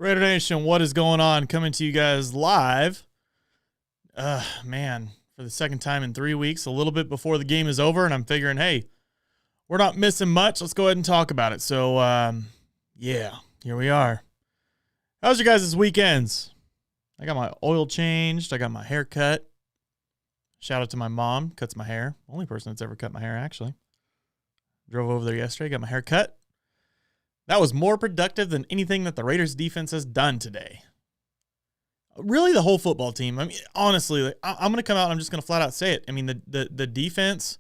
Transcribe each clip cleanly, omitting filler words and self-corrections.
Raider Nation, what is going on? Coming to you guys live. Man, for the second time in 3 weeks, a little bit before the game is over, and I'm figuring, hey, we're not missing much. Let's go ahead and talk about it. So, yeah, here we are. How's your guys' weekends? I got my oil changed. I got my hair cut. Shout out to my mom, cuts my hair. Only person that's ever cut my hair, actually. Drove over there yesterday, got my hair cut. That was more productive than anything that the Raiders defense has done today. Really, the whole football team. I mean, honestly, I'm going to come out and I'm just going to flat out say it. I mean, the defense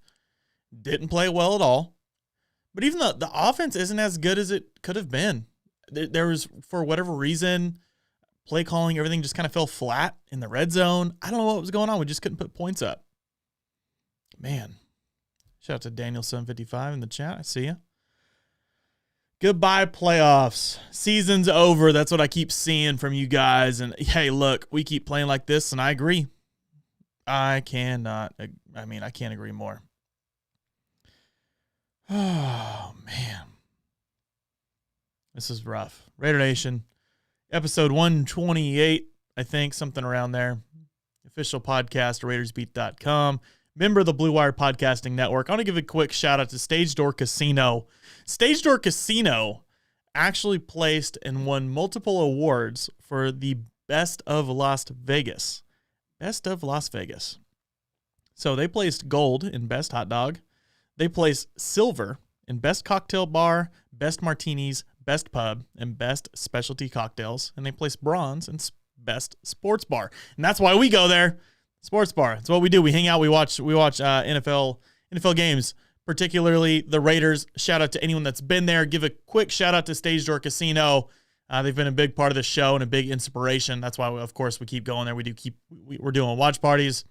didn't play well at all. But even the offense isn't as good as it could have been. There was, for whatever reason, play calling, everything just kind of fell flat in the red zone. I don't know what was going on. We just couldn't put points up. Man. Shout out to Daniel755 in the chat. I see you. Goodbye, playoffs. Season's over. That's what I keep seeing from you guys. And, hey, look, we keep playing like this, and I agree. I can't agree more. Oh, man. This is rough. Raider Nation, episode 128, I think, something around there. Official podcast, RaidersBeat.com. Member of the Blue Wire Podcasting Network. I want to give a quick shout out to Stage Door Casino. Stage Door Casino actually placed and won multiple awards for the Best of Las Vegas. Best of Las Vegas. So they placed gold in Best Hot Dog. They placed silver in Best Cocktail Bar, Best Martinis, Best Pub, and Best Specialty Cocktails. And they placed bronze in Best Sports Bar. And that's why we go there. Sports bar. That's what we do. We hang out. We watch NFL games, particularly the Raiders. Shout out to anyone that's been there. Give a quick shout out to Stage Door Casino. They've been a big part of the show and a big inspiration. That's why, of course, we keep going there. We're doing watch parties.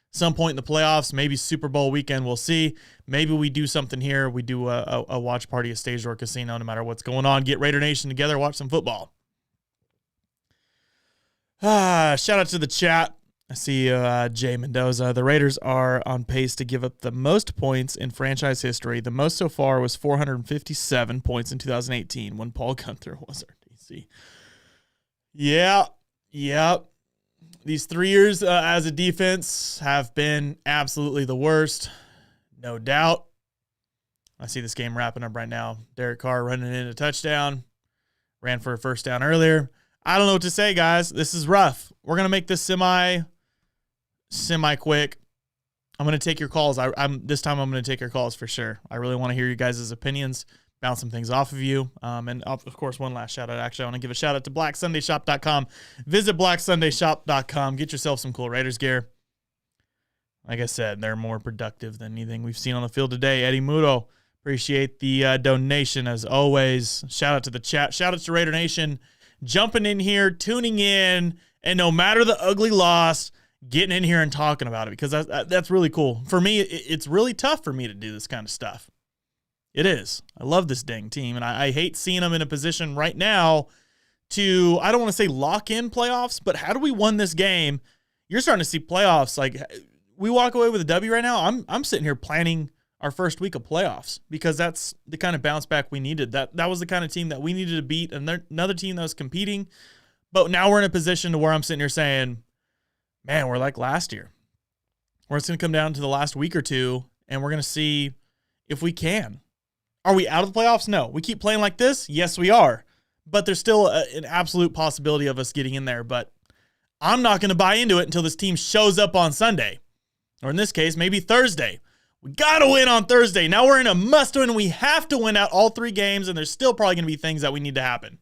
Some point in the playoffs, maybe Super Bowl weekend, we'll see. Maybe we do something here. We do a watch party at Stage Door Casino, no matter what's going on. Get Raider Nation together, watch some football. Shout out to the chat. I see Jay Mendoza. The Raiders are on pace to give up the most points in franchise history. The most so far was 457 points in 2018 when Paul Gunther was our DC. Yeah. These 3 years as a defense have been absolutely the worst. No doubt. I see this game wrapping up right now. Derek Carr running in a touchdown. Ran for a first down earlier. I don't know what to say, guys. This is rough. We're going to make this semi-quick. I'm going to take your calls. This time I'm going to take your calls for sure. I really want to hear you guys' opinions, bounce some things off of you. And of course, one last shout out. Actually, I want to give a shout out to BlackSundayShop.com. Visit BlackSundayShop.com. Get yourself some cool Raiders gear. Like I said, they're more productive than anything we've seen on the field today. Eddie Muto, appreciate the donation as always. Shout out to the chat. Shout out to Raider Nation. Jumping in here, tuning in, and no matter the ugly loss, getting in here and talking about it, because that's really cool. For me, it's really tough for me to do this kind of stuff. It is. I love this dang team, and I hate seeing them in a position right now to, I don't want to say lock in playoffs, but how do we win this game? You're starting to see playoffs. Like, we walk away with a W right now. I'm sitting here planning our first week of playoffs because that's the kind of bounce back we needed. That was the kind of team that we needed to beat, and another team that was competing. But now we're in a position to where I'm sitting here saying, man, we're like last year. Where it's going to come down to the last week or two, and we're going to see if we can. Are we out of the playoffs? No. We keep playing like this? Yes, we are. But there's still an absolute possibility of us getting in there. But I'm not going to buy into it until this team shows up on Sunday. Or in this case, maybe Thursday. We got to win on Thursday. Now we're in a must-win. We have to win out all 3 games, and there's still probably going to be things that we need to happen.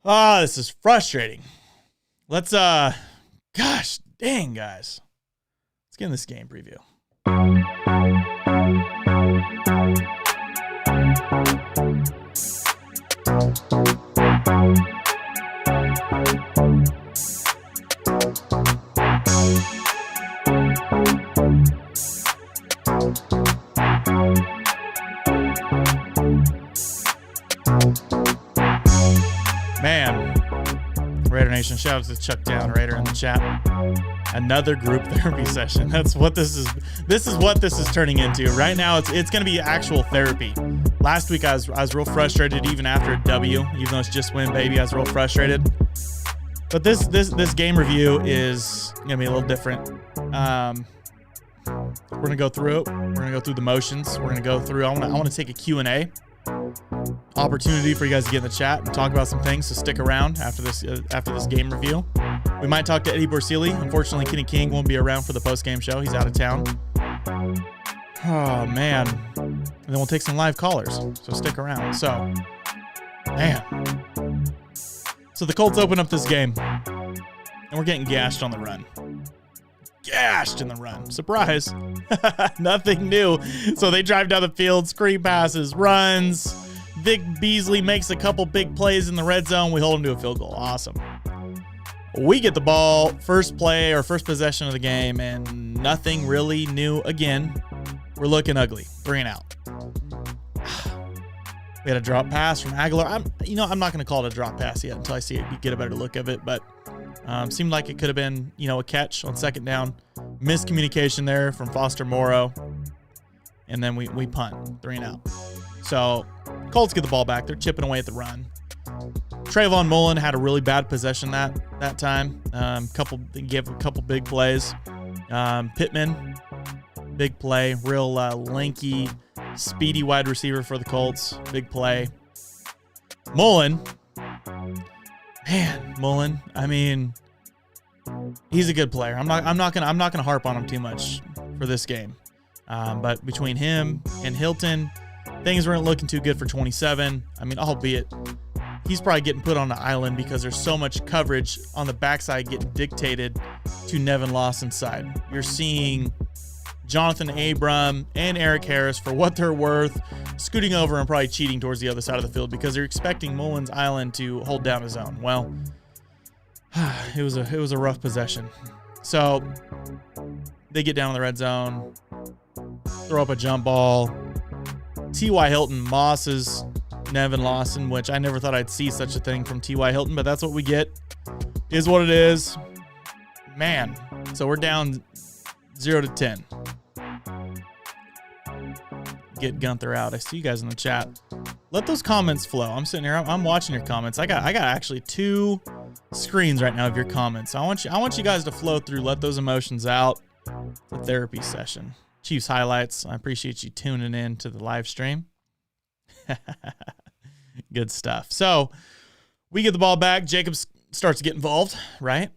This is frustrating. Let's, gosh dang, guys. Let's get in this game preview. Man, Raider Nation, shout out to Chuck Down Raider in the chat. Another group therapy session. That's what this is. This is what this is turning into. Right now, it's going to be actual therapy. Last week I was real frustrated even after a W, even though it's just win, baby. I was real frustrated. But this game review is gonna be a little different. We're gonna go through it. We're gonna go through the motions. We're gonna go through. I want to take a Q&A opportunity for you guys to get in the chat and talk about some things. So stick around after this game review. We might talk to Eddie Borsili. Unfortunately, Kenny King won't be around for the post game show. He's out of town. Oh man. And then we'll take some live callers. So stick around. So, man. So the Colts open up this game, and we're getting gashed on the run. Gashed in the run. Surprise. Nothing new. So they drive down the field, screen passes, runs. Vic Beasley makes a couple big plays in the red zone. We hold him to a field goal. Awesome. We get the ball, first play or first possession of the game, and nothing really new again. We're looking ugly. 3 and out. We had a drop pass from Aguilar. I'm not going to call it a drop pass yet until I see it, get a better look of it, but seemed like it could have been, a catch on second down. Miscommunication there from Foster Morrow. And then we punt. 3 and out. So Colts get the ball back. They're chipping away at the run. Trayvon Mullen had a really bad possession that time. They gave a couple big plays. Pittman, big play. Real lanky, speedy wide receiver for the Colts. Big play. Mullen. I mean, he's a good player. I'm not gonna harp on him too much for this game. But between him and Hilton, things weren't looking too good for 27. I mean, albeit he's probably getting put on the island because there's so much coverage on the backside getting dictated to Nevin Lawson's side. You're seeing Jonathan Abram and Eric Harris, for what they're worth, scooting over and probably cheating towards the other side of the field because they're expecting Mullen's Island to hold down his own. Well, it was a rough possession. So they get down in the red zone, throw up a jump ball. T.Y. Hilton mosses Nevin Lawson, which I never thought I'd see such a thing from T.Y. Hilton, but that's what we get. Is what it is. Man, so we're down 0-10. Get Gunther out. I see you guys in the chat. Let those comments flow. I'm sitting here. I'm watching your comments. I got actually 2 screens right now of your comments. I want you guys to flow through. Let those emotions out. The therapy session. Chiefs highlights. I appreciate you tuning in to the live stream. Good stuff. So we get the ball back. Jacobs starts to get involved, right?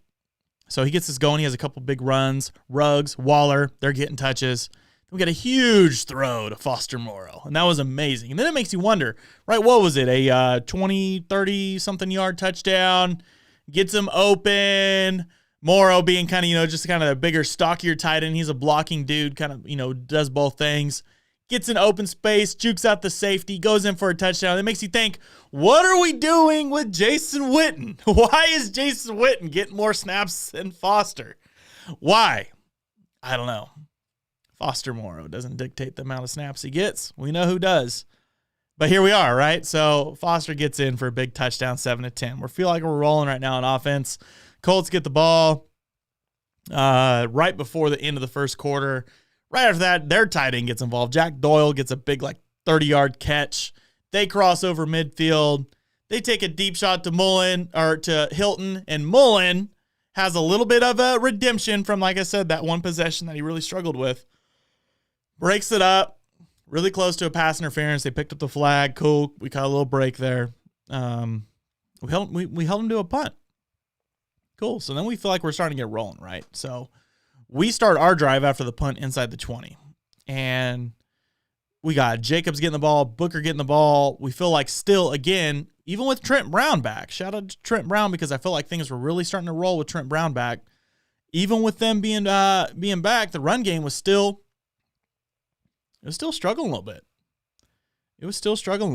So he gets this going. He has a couple big runs. Ruggs, Waller, they're getting touches. We got a huge throw to Foster Morrow, and that was amazing. And then it makes you wonder, right, what was it, a 20, 30-something yard touchdown? Gets him open. Morrow being kind of, just kind of a bigger, stockier tight end. He's a blocking dude, kind of, does both things. Gets in open space, jukes out the safety, goes in for a touchdown. It makes you think, what are we doing with Jason Witten? Why is Jason Witten getting more snaps than Foster? Why? I don't know. Foster Morrow doesn't dictate the amount of snaps he gets. We know who does. But here we are, right? So Foster gets in for a big touchdown, 7-10. We feel like we're rolling right now on offense. Colts get the ball right before the end of the first quarter. Right after that, their tight end gets involved. Jack Doyle gets a big, 30-yard catch. They cross over midfield. They take a deep shot to Hilton, and Mullen has a little bit of a redemption from, like I said, that one possession that he really struggled with. Breaks it up, really close to a pass interference. They picked up the flag. Cool. We caught a little break there. We held him to a punt. Cool. So then we feel like we're starting to get rolling, right? So we start our drive after the punt inside the 20. And we got Jacobs getting the ball, Booker getting the ball. We feel like still, again, even with Trent Brown back, shout out to Trent Brown because I feel like things were really starting to roll with Trent Brown back. Even with them being back, the run game was still struggling a little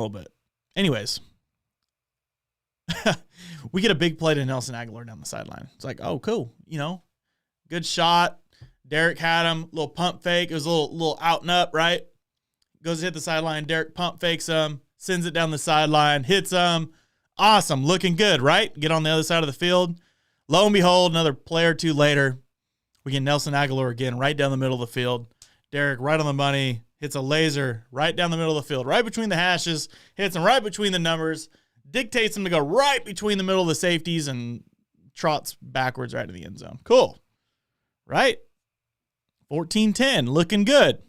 bit. Anyways, we get a big play to Nelson Aguilar down the sideline. It's like, oh, cool. Good shot. Derek had him. Little pump fake. It was a little out and up, right? Goes to hit the sideline. Derek pump fakes him. Sends it down the sideline. Hits him. Awesome. Looking good, right? Get on the other side of the field. Lo and behold, another play or two later, we get Nelson Aguilar again right down the middle of the field. Derek right on the money. hits a laser right down the middle of the field, right between the hashes, hits him right between the numbers, dictates him to go right between the middle of the safeties, and trots backwards right to the end zone. Cool. Right? 14-10, looking good.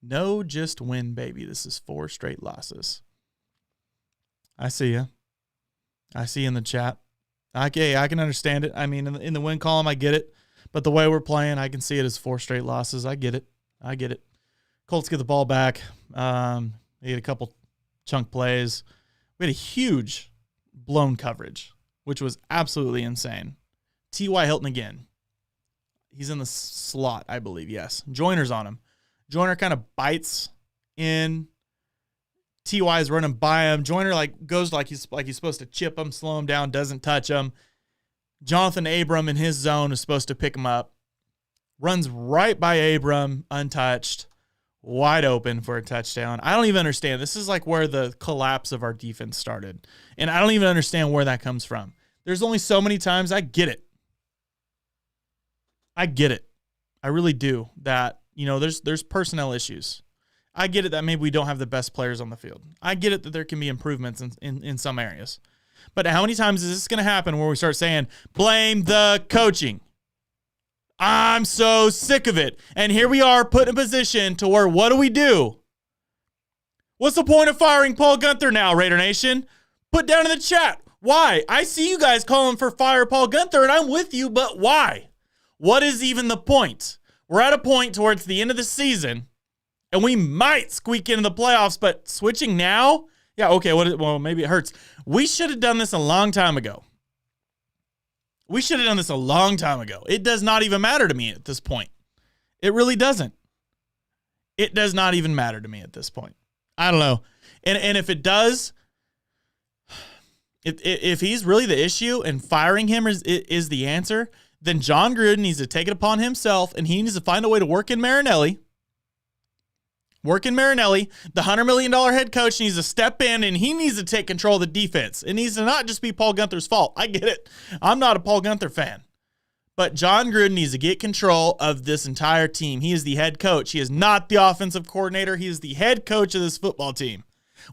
No, just win, baby. This is 4 straight losses. I see you. I see you in the chat. Okay, I can understand it. I mean, in the win column, I get it. But the way we're playing, I can see it as 4 straight losses. I get it. Colts get the ball back. They had a couple chunk plays. We had a huge blown coverage, which was absolutely insane. T.Y. Hilton again. He's in the slot, I believe, yes. Joyner's on him. Joyner kind of bites in. T.Y. is running by him. Joyner goes like he's supposed to chip him, slow him down, doesn't touch him. Jonathan Abram in his zone is supposed to pick him up. Runs right by Abram, untouched, wide open for a touchdown. I don't even understand. This is like where the collapse of our defense started. And I don't even understand where that comes from. There's only so many times. I get it. I really do. That, there's personnel issues. I get it that maybe we don't have the best players on the field. I get it that there can be improvements in some areas. But how many times is this going to happen where we start saying, blame the coaching? I'm so sick of it. And here we are put in a position to where what do? What's the point of firing Paul Guenther now, Raider Nation? Put down in the chat. Why? I see you guys calling for fire Paul Guenther, and I'm with you, but why? What is even the point? We're at a point towards the end of the season, and we might squeak into the playoffs, but switching now? Yeah, okay, well, maybe it hurts. We should have done this a long time ago. It does not even matter to me at this point. It really doesn't. It does not even matter to me at this point. I don't know. And if it does, if he's really the issue and firing him is the answer, then John Gruden needs to take it upon himself, and he needs to find a way to work in Marinelli. The $100 million head coach needs to step in, and he needs to take control of the defense. It needs to not just be Paul Guenther's fault. I get it. I'm not a Paul Guenther fan. But John Gruden needs to get control of this entire team. He is the head coach. He is not the offensive coordinator. He is the head coach of this football team.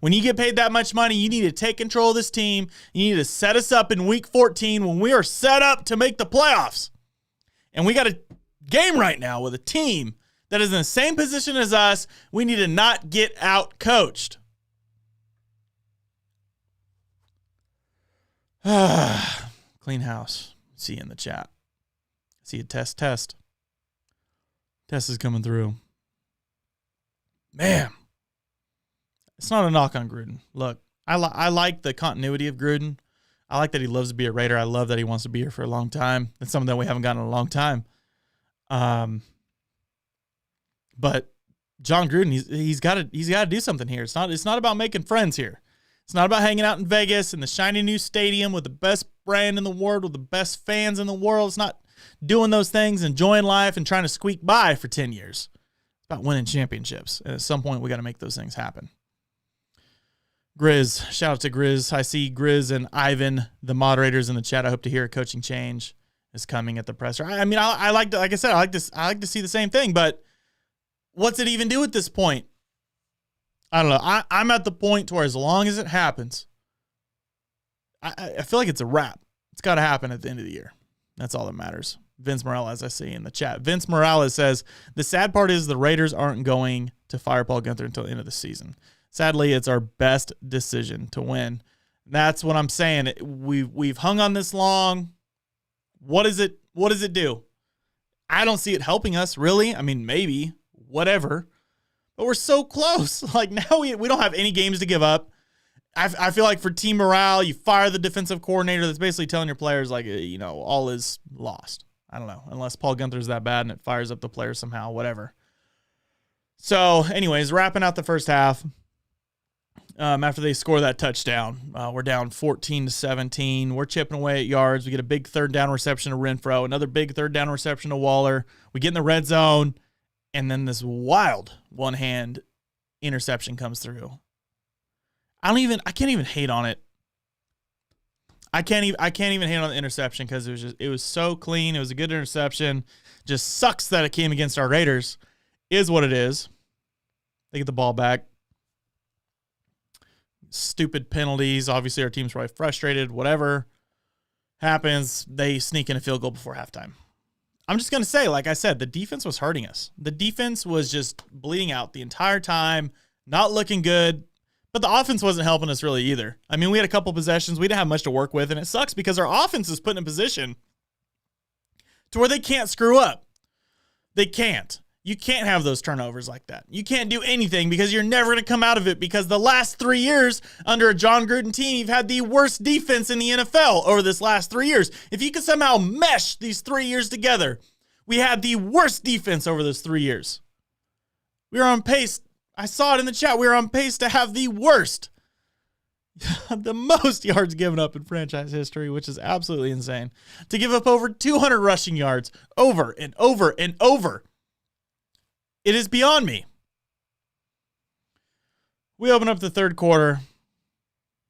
When you get paid that much money, you need to take control of this team. You need to set us up in week 14 when we are set up to make the playoffs. And we got a game right now with a team that is in the same position as us. We need to not get out-coached. Clean house. See you in the chat. See you, test. Test is coming through. Man. It's not a knock on Gruden. Look, I like the continuity of Gruden. I like that he loves to be a Raider. I love that he wants to be here for a long time. That's something that we haven't gotten in a long time. But John Gruden, he's got to do something here. It's not about making friends here. It's not about hanging out in Vegas in the shiny new stadium with the best brand in the world, with the best fans in the world. It's not doing those things, enjoying life, and trying to squeak by for 10 years. It's about winning championships. And at some point, we got to make those things happen. Grizz, shout out to Grizz. I see Grizz and Ivan, the moderators in the chat. I hope to hear a coaching change is coming at the presser. I mean, I like to, like I said, I like to see the same thing, but what's it even do at this point? I don't know. I'm at the point to where as long as it happens, I feel like it's a wrap. It's got to happen at the end of the year. That's all that matters. Vince Morales, I see in the chat. Vince Morales says, the sad part is the Raiders aren't going to fire Paul Guenther until the end of the season. Sadly, it's our best decision to win. That's what I'm saying. We've hung on this long. What does it do? I don't see it helping us, really. I mean, maybe, whatever. But we're so close. Like, now we don't have any games to give up. I feel like for team morale, you fire the defensive coordinator that's basically telling your players, like, all is lost. I don't know. Unless Paul Guenther's that bad and it fires up the players somehow, whatever. So, anyways, wrapping out the first half. After they score that touchdown, we're down 14-17. We're chipping away at yards. We get a big third down reception to Renfro, another big third down reception to Waller. We get in the red zone, and then this wild one-hand interception comes through. I can't even hate on it. I can't even hate on the interception because it was so clean. It was a good interception. Just sucks that it came against our Raiders. Is what it is. They get the ball back. Stupid penalties. Obviously, our team's probably frustrated. Whatever happens, they sneak in a field goal before halftime. I'm just going to say, like I said, the defense was hurting us. The defense was just bleeding out the entire time, not looking good. But the offense wasn't helping us really either. I mean, we had a couple possessions. We didn't have much to work with, and it sucks because our offense is put in a position to where they can't screw up. They can't. You can't have those turnovers like that. You can't do anything because you're never going to come out of it because the last 3 years under a John Gruden team, you've had the worst defense in the NFL over this last 3 years. If you could somehow mesh these 3 years together, we had the worst defense over those 3 years. We were on pace. I saw it in the chat. We were on pace to have the worst, the most yards given up in franchise history, which is absolutely insane. To give up over 200 rushing yards over and over and over. It is beyond me. We open up the third quarter.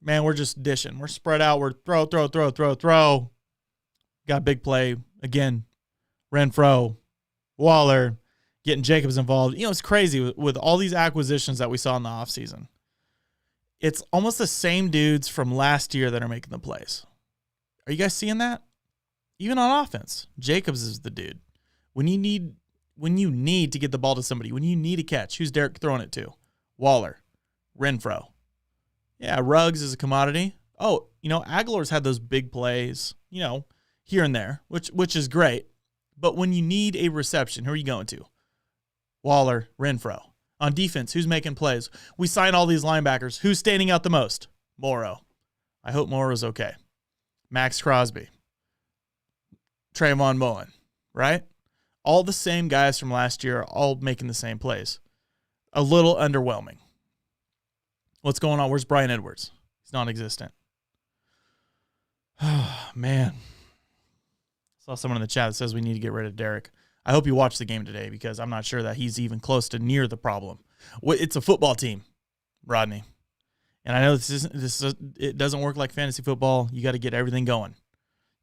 Man, we're just dishing. We're spread out. We're throw. Got a big play. Again, Renfro, Waller, getting Jacobs involved. You know, it's crazy with all these acquisitions that we saw in the offseason. It's almost the same dudes from last year that are making the plays. Are you guys seeing that? Even on offense, Jacobs is the dude. When you need to get the ball to somebody, when you need a catch, who's Derek throwing it to? Waller, Renfro. Yeah, Ruggs is a commodity. Oh, you know, Aguilar's had those big plays, you know, here and there, which is great. But when you need a reception, who are you going to? Waller, Renfro. On defense, who's making plays? We sign all these linebackers. Who's standing out the most? Morrow. I hope Morrow's okay. Max Crosby. Trayvon Mullen, right? All the same guys from last year, all making the same plays. A little underwhelming. What's going on? Where's Brian Edwards? He's non-existent. Oh, man. Saw someone in the chat that says we need to get rid of Derek. I hope you watch the game today because I'm not sure that he's even close to near the problem. It's a football team, Rodney. And I know it doesn't work like fantasy football. You got to get everything going.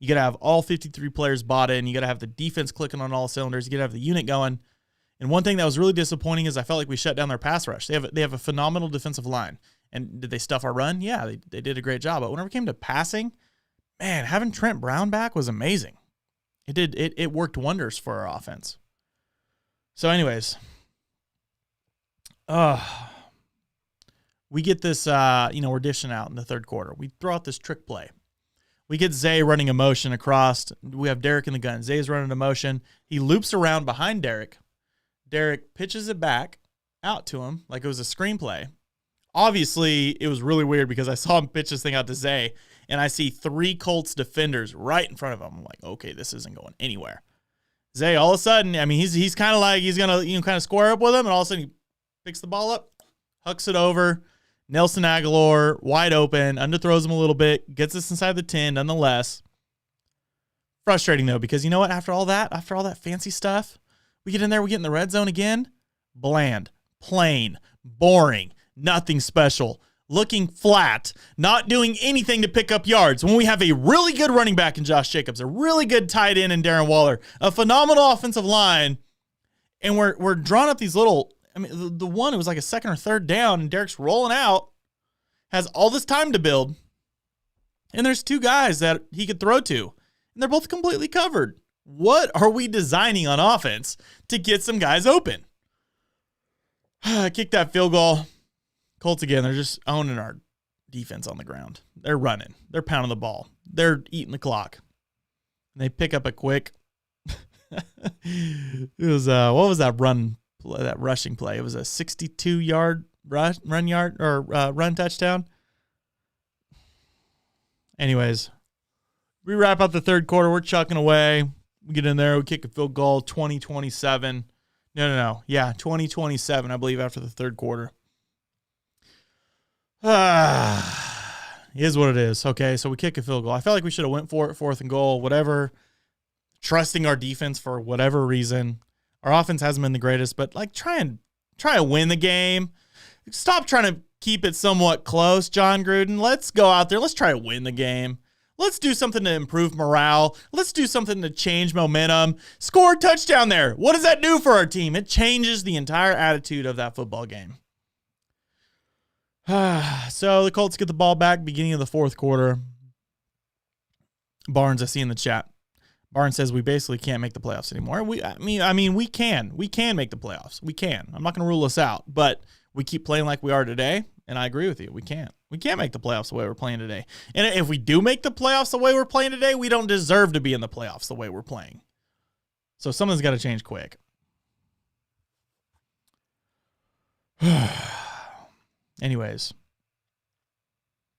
You got to have all 53 players bought in. You got to have the defense clicking on all cylinders. You got to have the unit going. And one thing that was really disappointing is I felt like we shut down their pass rush. They have a phenomenal defensive line. And did they stuff our run? Yeah, they did a great job. But whenever it came to passing, man, having Trent Brown back was amazing. It worked wonders for our offense. So anyways, we get this, we're dishing out in the third quarter. We throw out this trick play. We get Zay running a motion across. We have Derek in the gun. Zay's running a motion. He loops around behind Derek. Derek pitches it back out to him like it was a screenplay. Obviously, it was really weird because I saw him pitch this thing out to Zay, and I see 3 Colts defenders right in front of him. I'm like, okay, this isn't going anywhere. Zay, all of a sudden, I mean, he's kind of like he's going to kind of square up with him, and all of a sudden he picks the ball up, hucks it over. Nelson Aguilar, wide open, underthrows him a little bit, gets us inside the 10 nonetheless. Frustrating, though, because you know what? After all that fancy stuff, we get in there, we get in the red zone again. Bland, plain, boring, nothing special, looking flat, not doing anything to pick up yards. When we have a really good running back in Josh Jacobs, a really good tight end in Darren Waller, a phenomenal offensive line, and we're drawing up these little, I mean, the one, it was like a second or third down, and Derek's rolling out, has all this time to build, and there's 2 guys that he could throw to, and they're both completely covered. What are we designing on offense to get some guys open? Kick that field goal. Colts again, they're just owning our defense on the ground. They're running. They're pounding the ball. They're eating the clock. And they pick up a quick. It was what was that rushing play? It was a 62-yard run touchdown. Anyways, we wrap up the third quarter. We're chucking away. We get in there. We kick a field goal. 20-27. No. Yeah, 20-27, I believe, after the third quarter. Is what it is. Okay, so we kick a field goal. I felt like we should have went for it, 4th and goal, whatever. Trusting our defense for whatever reason. Our offense hasn't been the greatest, but like try to win the game. Stop trying to keep it somewhat close, John Gruden. Let's go out there. Let's try to win the game. Let's do something to improve morale. Let's do something to change momentum. Score a touchdown there. What does that do for our team? It changes the entire attitude of that football game. So the Colts get the ball back beginning of the fourth quarter. Barnes, I see in the chat. Barnes says we basically can't make the playoffs anymore. I mean, we can. We can make the playoffs. We can. I'm not going to rule us out, but we keep playing like we are today, and I agree with you. We can't. We can't make the playoffs the way we're playing today. And if we do make the playoffs the way we're playing today, we don't deserve to be in the playoffs the way we're playing. So something's got to change quick. Anyways,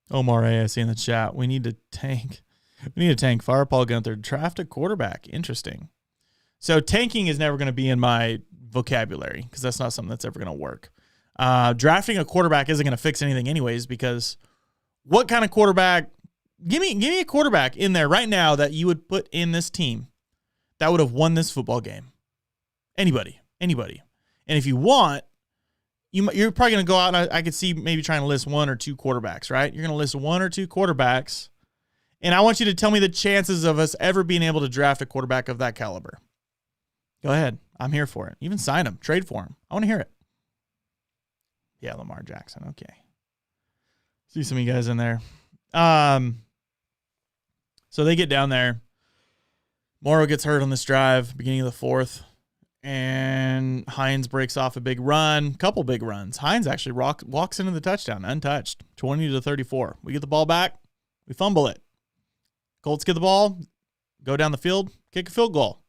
Omar A, I see in the chat, we need to tank. We need to tank. Fire Paul Gunther. Draft a quarterback. Interesting. So tanking is never going to be in my vocabulary because that's not something that's ever going to work. Drafting a quarterback isn't going to fix anything anyways, because what kind of quarterback? Give me a quarterback in there right now that you would put in this team that would have won this football game. Anybody. And if you want, you're probably going to go out, and I could see maybe trying to list one or two quarterbacks, right? You're going to list one or two quarterbacks, and I want you to tell me the chances of us ever being able to draft a quarterback of that caliber. Go ahead. I'm here for it. Even sign him. Trade for him. I want to hear it. Yeah, Lamar Jackson. Okay. See some of you guys in there. So they get down there. Morrow gets hurt on this drive, beginning of the fourth. And Hines breaks off a big run, couple big runs. Hines actually walks into the touchdown untouched, 20-34. We get the ball back, we fumble it. Colts get the ball, go down the field, kick a field goal.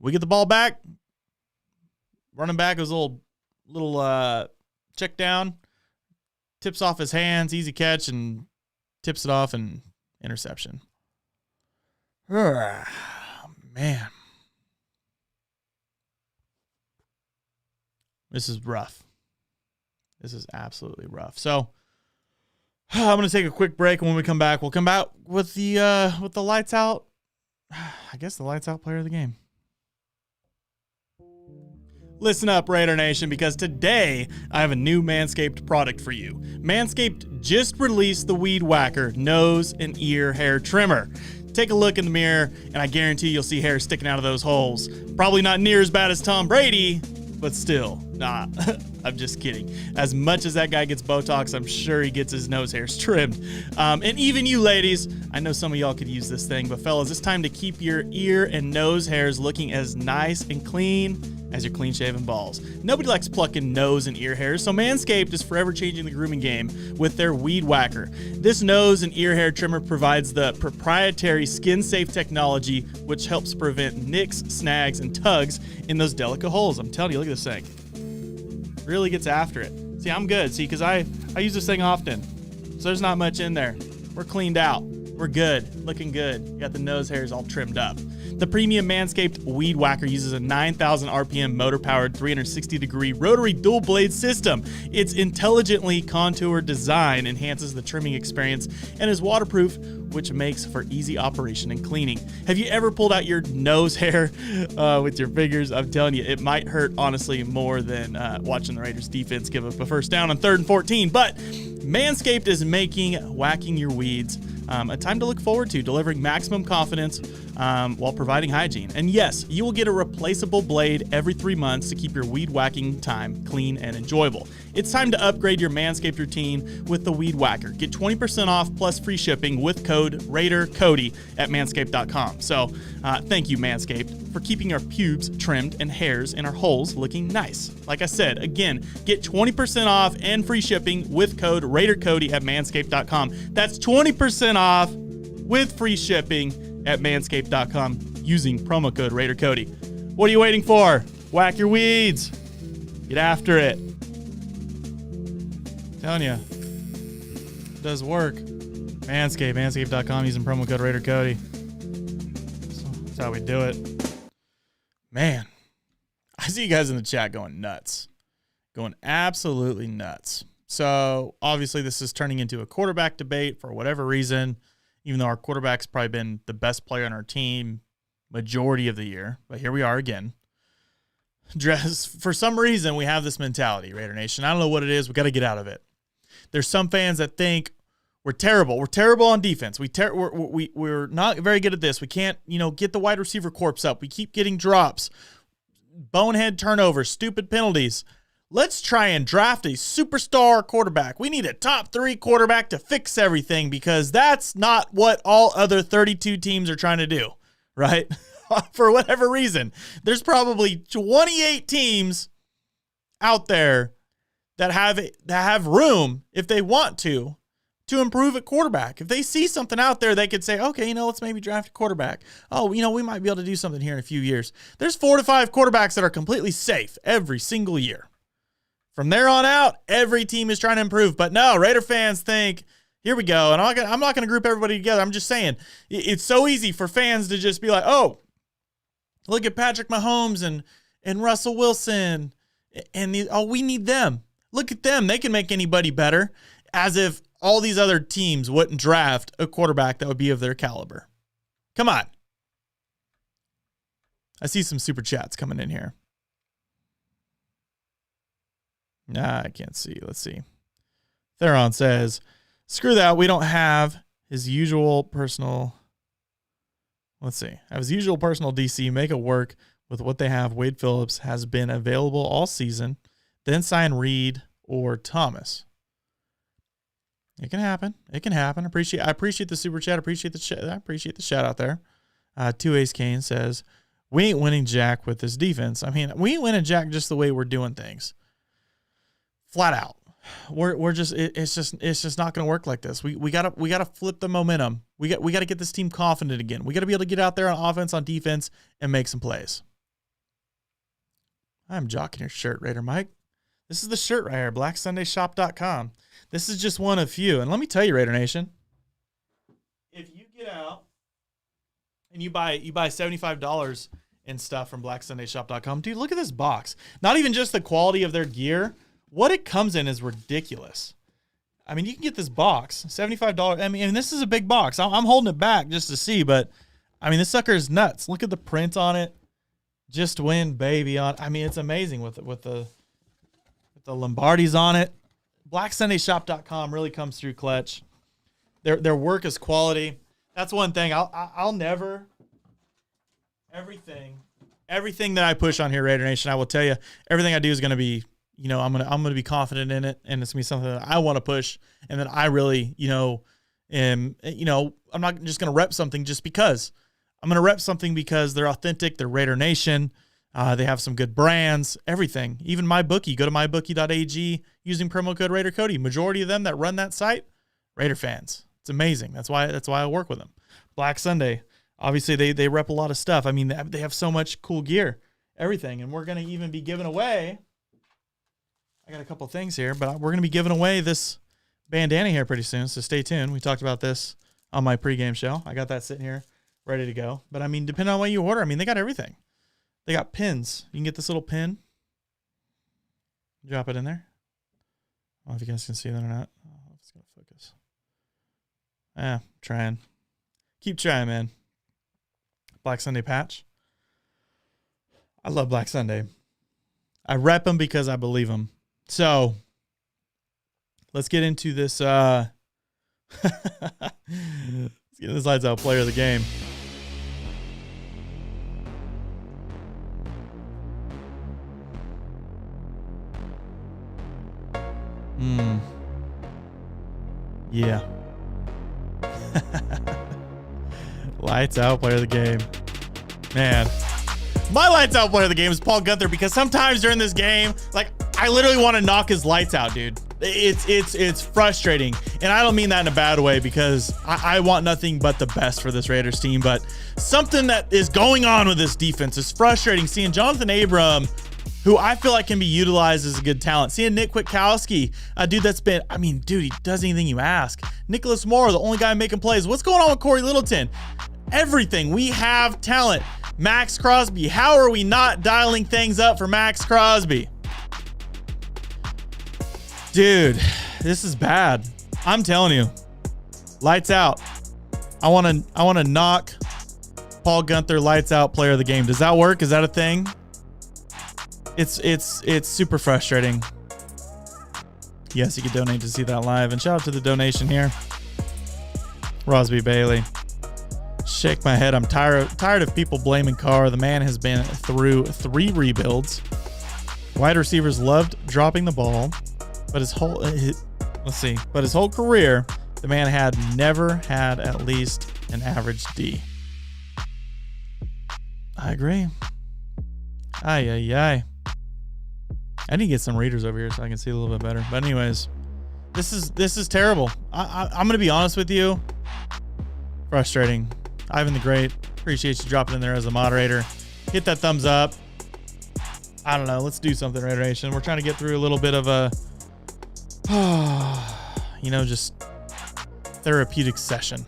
We get the ball back. Running back was a little check down, tips off his hands, easy catch, and tips it off and interception. Man. This is rough. This is absolutely rough. So I'm going to take a quick break, and when we come back, we'll come back with the lights out. I guess the lights out player of the game. Listen up, Raider Nation, because today I have a new Manscaped product for you. Manscaped just released the Weed Whacker nose and ear hair trimmer. Take a look in the mirror, and I guarantee you'll see hair sticking out of those holes. Probably not near as bad as Tom Brady, but still, nah, I'm just kidding. As much as that guy gets Botox, I'm sure he gets his nose hairs trimmed. And even you ladies, I know some of y'all could use this thing, but fellas, it's time to keep your ear and nose hairs looking as nice and clean as your clean-shaven balls. Nobody likes plucking nose and ear hairs, so Manscaped is forever changing the grooming game with their Weed Whacker. This nose and ear hair trimmer provides the proprietary skin-safe technology, which helps prevent nicks, snags, and tugs in those delicate holes. I'm telling you, look at this thing. Really gets after it. See, I'm good. See, because I use this thing often, so there's not much in there. We're cleaned out. We're good. Looking good. Got the nose hairs all trimmed up. The premium Manscaped Weed Whacker uses a 9,000 RPM motor-powered 360-degree rotary dual-blade system. Its intelligently contoured design enhances the trimming experience and is waterproof, which makes for easy operation and cleaning. Have you ever pulled out your nose hair with your fingers? I'm telling you, it might hurt, honestly, more than watching the Raiders defense give up a first down on 3rd and 14. But Manscaped is making whacking your weeds a time to look forward to, delivering maximum confidence while providing hygiene. And yes, you will get a replaceable blade every 3 months to keep your weed whacking time clean and enjoyable. It's time to upgrade your Manscaped routine with the Weed Whacker. Get 20% off plus free shipping with code RaiderCody at manscaped.com. So thank you, Manscaped, for keeping our pubes trimmed and hairs in our holes looking nice. Like I said, again, get 20% off and free shipping with code RaiderCody at manscaped.com. That's 20% off with free shipping at manscaped.com using promo code RaiderCody. What are you waiting for? Whack your weeds. Get after it. I'm telling you, it does work. Manscaped, manscaped.com using promo code RaiderCody. That's how we do it. Man, I see you guys in the chat going nuts. Going absolutely nuts. So, obviously, this is turning into a quarterback debate for whatever reason, even though our quarterback's probably been the best player on our team majority of the year. But here we are again. For some reason, we have this mentality, Raider Nation. I don't know what it is. We got to get out of it. There's some fans that think We're terrible. We're terrible on defense. We're not very good at this. We can't, get the wide receiver corps up. We keep getting drops, bonehead turnovers, stupid penalties. Let's try and draft a superstar quarterback. We need a top 3 quarterback to fix everything, because that's not what all other 32 teams are trying to do, right? For whatever reason, there's probably 28 teams out there that have room, if they want to improve at quarterback. If they see something out there, they could say, okay, let's maybe draft a quarterback. Oh, we might be able to do something here in a few years. There's 4 to 5 quarterbacks that are completely safe every single year. From there on out, every team is trying to improve. But no, Raider fans think, here we go. And I'm not going to group everybody together. I'm just saying, it's so easy for fans to just be like, oh, look at Patrick Mahomes and Russell Wilson. And we need them. Look at them. They can make anybody better. As if all these other teams wouldn't draft a quarterback that would be of their caliber. Come on. I see some super chats coming in here. Nah, I can't see. Let's see. Theron says, screw that. We don't have his usual personal. Let's see. Have his usual personal DC. Make it work with what they have. Wade Phillips has been available all season. Then sign Reed or Thomas. It can happen. It can happen. I appreciate the super chat. I appreciate the shout out there. 2 Ace Kane says, we ain't winning jack with this defense. I mean, we ain't winning jack just the way we're doing things. Flat out. It's just not going to work like this. We gotta flip the momentum. We got to get this team confident again. We got to be able to get out there on offense, on defense, and make some plays. I'm jocking your shirt, Raider Mike. This is the shirt right here, blacksundayshop.com. This is just one of few. And let me tell you, Raider Nation, if you get out and you buy $75 and stuff from blacksundayshop.com, dude, look at this box. Not even just the quality of their gear. What it comes in is ridiculous. I mean, you can get this box, $75. I mean, and this is a big box. I'm holding it back just to see, but I mean, this sucker is nuts. Look at the print on it. Just win, baby. I mean, it's amazing with the Lombardis on it. BlackSundayShop.com really comes through clutch. Their work is quality. That's one thing. I'll never everything that I push on here, Raider Nation, I will tell you, everything I do is going to be, I'm gonna be confident in it, and it's gonna be something that I want to push, and that I really, I'm not just gonna rep something just because. I'm gonna rep something because they're authentic. They're Raider Nation. They have some good brands, everything. Even MyBookie. Go to mybookie.ag using promo code Raider Cody. Majority of them that run that site, Raider fans. It's amazing. That's why I work with them. Black Sunday, obviously they rep a lot of stuff. I mean, they have so much cool gear, everything, and we're gonna even be giving away. I got a couple things here, but we're gonna be giving away this bandana here pretty soon. So stay tuned. We talked about this on my pregame show. I got that sitting here ready to go. But I mean, depending on what you order, I mean, they got everything. They got pins. You can get this little pin. Drop it in there. I don't know if you guys can see that or not. Oh, it's going to focus. Trying. Keep trying, man. Black Sunday patch. I love Black Sunday. I rep them because I believe them. So, let's get into this. Let's get this lights out player of the game. Yeah. Lights out player of the game. Man. My lights out player of the game is Paul Gunther, because sometimes during this game, like, I literally want to knock his lights out, dude. It's frustrating. And I don't mean that in a bad way, because I want nothing but the best for this Raiders team. But something that is going on with this defense is frustrating. Seeing Jonathan Abram, who I feel like can be utilized as a good talent. Seeing Nick Kwiatkowski, a dude that's been, I mean, dude, he does anything you ask. Nicholas Moore, the only guy making plays. What's going on with Corey Littleton? Everything. We have talent. Max Crosby. How are we not dialing things up for Max Crosby? Dude, this is bad. I'm telling you. Lights out. I want to knock Paul Gunther lights out player of the game. Does that work? Is that a thing? It's super frustrating. Yes, you can donate to see that live. And shout out to the donation here. Rosby Bailey. Shake my head. I'm tired of people blaming Carr. The man has been through 3 rebuilds. Wide receivers loved dropping the ball, but his whole career, the man had never had at least an average D. I agree. Ay. I need to get some readers over here so I can see a little bit better. But anyways, this is terrible. I'm gonna be honest with you. Frustrating. Ivan the Great, appreciate you dropping in there as a moderator. Hit that thumbs up. I don't know. Let's do something, Raider Nation. We're trying to get through a little bit of a, just therapeutic session.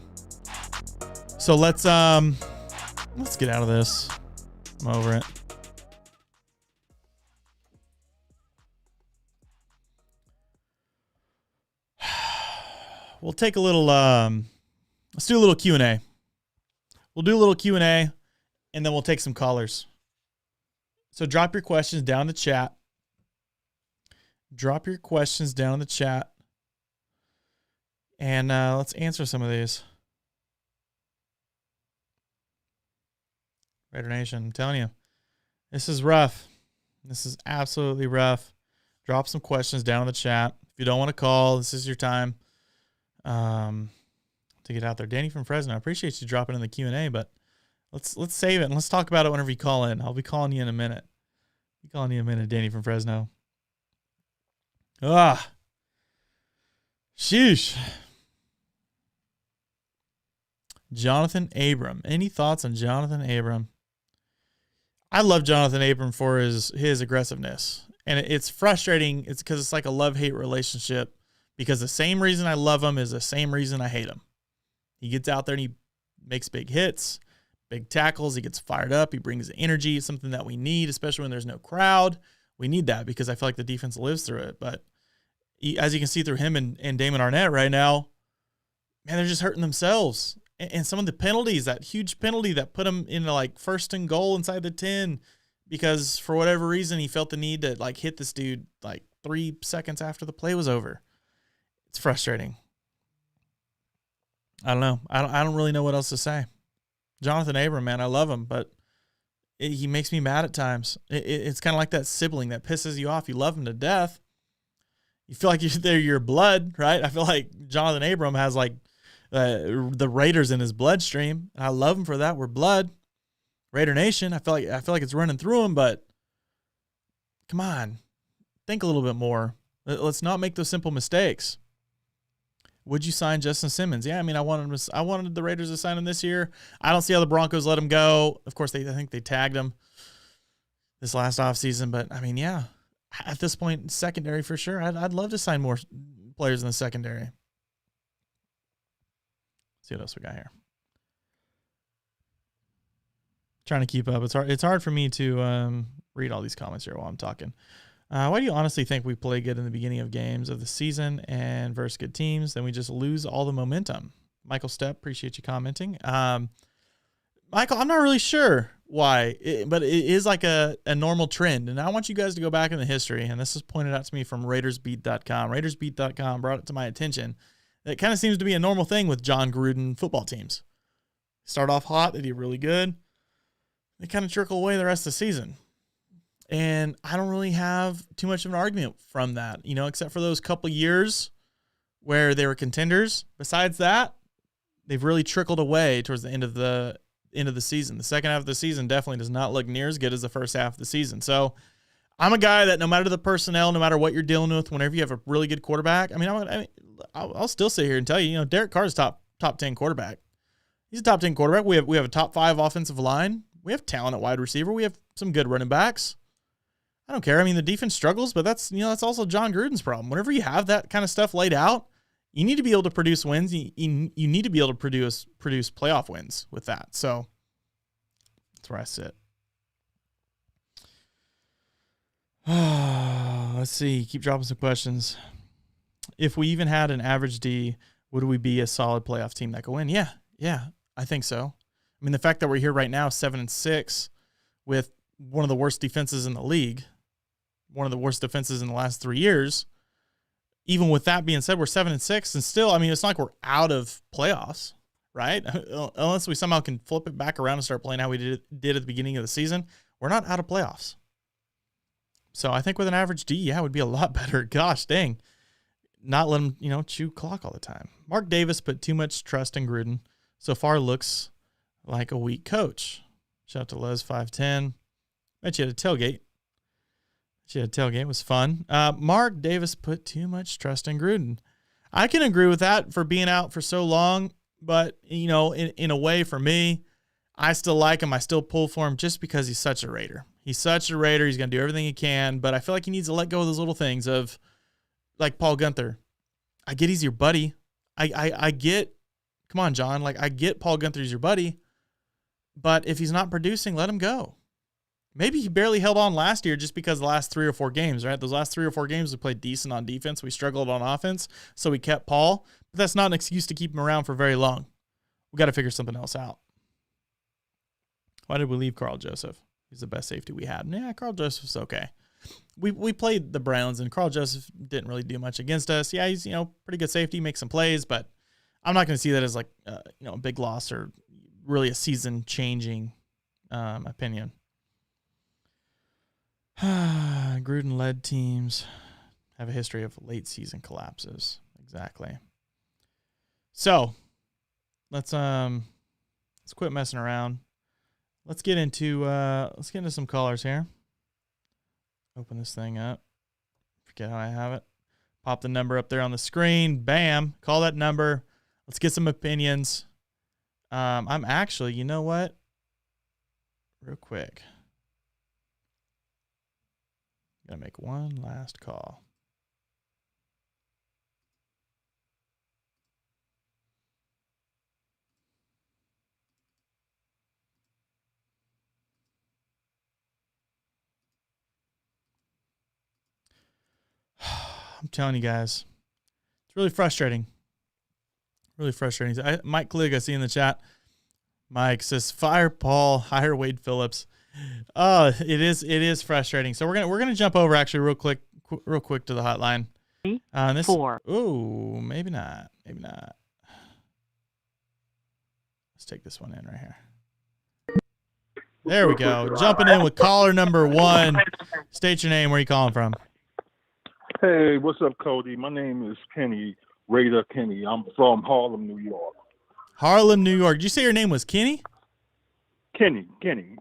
So let's get out of this. I'm over it. We'll take a little, let's do a little Q&A. We'll do a little Q&A, and then we'll take some callers. So drop your questions down in the chat. And let's answer some of these. Raider Nation, I'm telling you, this is rough. This is absolutely rough. Drop some questions down in the chat. If you don't want to call, this is your time to get out there. Danny from Fresno, I appreciate you dropping in the Q&A, but let's save it and let's talk about it whenever you call in. I'll be calling you in a minute. Danny from Fresno. Sheesh. Jonathan Abram. Any thoughts on Jonathan Abram? I love Jonathan Abram for his aggressiveness. And it's frustrating. It's because it's like a love-hate relationship, because the same reason I love him is the same reason I hate him. He gets out there and he makes big hits, big tackles. He gets fired up. He brings energy, something that we need, especially when there's no crowd. We need that because I feel like the defense lives through it. But as you can see through him and Damon Arnett right now, man, they're just hurting themselves. And some of the penalties, that huge penalty that put him into like 1st and goal inside the 10, because for whatever reason he felt the need to like hit this dude like 3 seconds after the play was over. It's frustrating. I don't know. I don't really know what else to say. Jonathan Abram, man, I love him, but he makes me mad at times. It's kind of like that sibling that pisses you off. You love him to death. You feel like they're your blood, right? I feel like Jonathan Abram has like the Raiders in his bloodstream. I love him for that. We're blood. Raider Nation. I feel like it's running through him, but come on, think a little bit more. Let's not make those simple mistakes. Would you sign Justin Simmons? Yeah, I mean, I wanted the Raiders to sign him this year. I don't see how the Broncos let him go. Of course, I think they tagged him this last offseason, but I mean, yeah, at this point, secondary for sure. I'd love to sign more players in the secondary. Let's see what else we got here. Trying to keep up. It's hard for me to read all these comments here while I'm talking. Why do you honestly think we play good in the beginning of games of the season and versus good teams, then we just lose all the momentum? Michael Stepp, appreciate you commenting. Michael, I'm not really sure why, but it is like a normal trend. And I want you guys to go back in the history, and this is pointed out to me from RaidersBeat.com. RaidersBeat.com brought it to my attention. It kind of seems to be a normal thing with John Gruden football teams. Start off hot, they do really good. They kind of trickle away the rest of the season. And I don't really have too much of an argument from that, except for those couple years where they were contenders. Besides that, they've really trickled away towards the end of the season. The second half of the season definitely does not look near as good as the first half of the season. So I'm a guy that no matter the personnel, no matter what you're dealing with, whenever you have a really good quarterback, I'll still sit here and tell you, Derek Carr's top 10 quarterback. He's a top 10 quarterback. We have a top 5 offensive line. We have talent at wide receiver. We have some good running backs. I don't care. I mean, the defense struggles, but that's also John Gruden's problem. Whenever you have that kind of stuff laid out, you need to be able to produce wins. You need to be able to produce playoff wins with that. So that's where I sit. Let's see. Keep dropping some questions. If we even had an average D, would we be a solid playoff team that could win? Yeah, I think so. I mean, the fact that we're here right now, 7-6, with one of the worst defenses in the league, one of the worst defenses in the last 3 years. Even with that being said, we're 7-6, and still, I mean, it's not like we're out of playoffs. right? Unless we somehow can flip it back around and start playing how we did at the beginning of the season, we're not out of playoffs. So I think with an average D, it would be a lot better. Gosh, dang. Not let him, chew clock all the time. Mark Davis put too much trust in Gruden. So far looks like a weak coach. Shout out to Les 510. Bet you had a tailgate. It was fun. Mark Davis put too much trust in Gruden. I can agree with that for being out for so long, but, in a way for me, I still like him. I still pull for him just because he's such a Raider. He's such a Raider. He's going to do everything he can, but I feel like he needs to let go of those little things of, like Paul Guenther. I get he's your buddy. I get, come on, John. Like, I get Paul Guenther's your buddy, but if he's not producing, let him go. Maybe he barely held on last year just because the last 3 or 4 games, right? Those last 3 or 4 games we played decent on defense. We struggled on offense, so we kept Paul. But that's not an excuse to keep him around for very long. We got to figure something else out. Why did we leave Carl Joseph? He's the best safety we had. Yeah, Carl Joseph's okay. We played the Browns, and Carl Joseph didn't really do much against us. Yeah, he's, pretty good safety, makes some plays, but I'm not going to see that as like, a big loss or really a season-changing opinion. Gruden-led teams have a history of late-season collapses. Exactly. So, let's quit messing around. Let's get into some callers here. Open this thing up. Forget how I have it. Pop the number up there on the screen. Bam. Call that number. Let's get some opinions. I'm actually, you know what? Real quick. Gotta make one last call. I'm telling you guys, it's really frustrating. Really frustrating. Mike Klig, I see in the chat. Mike says, "Fire Paul, hire Wade Phillips." It is frustrating. So we're gonna jump over actually real quick to the hotline. This 4. Ooh, maybe not. Let's take this one in right here. There we go. Jumping in with caller number 1. State your name. Where are you calling from? Hey, what's up, Cody? My name is Kenny, Raider Kenny. I'm from Harlem, New York. Harlem, New York. Did you say your name was Kenny? Kenny,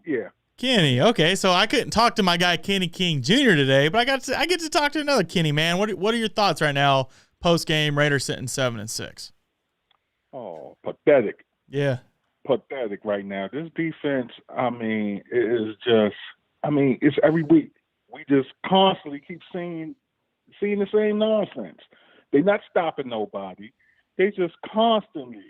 yeah. Kenny, okay. So I couldn't talk to my guy Kenny King Jr. today, but I get to talk to another Kenny, man. What are your thoughts right now, post game? Raiders sitting 7-6. Oh, pathetic. Yeah, pathetic right now. This defense, it's every week. We just constantly keep seeing the same nonsense. They're not stopping nobody. They just constantly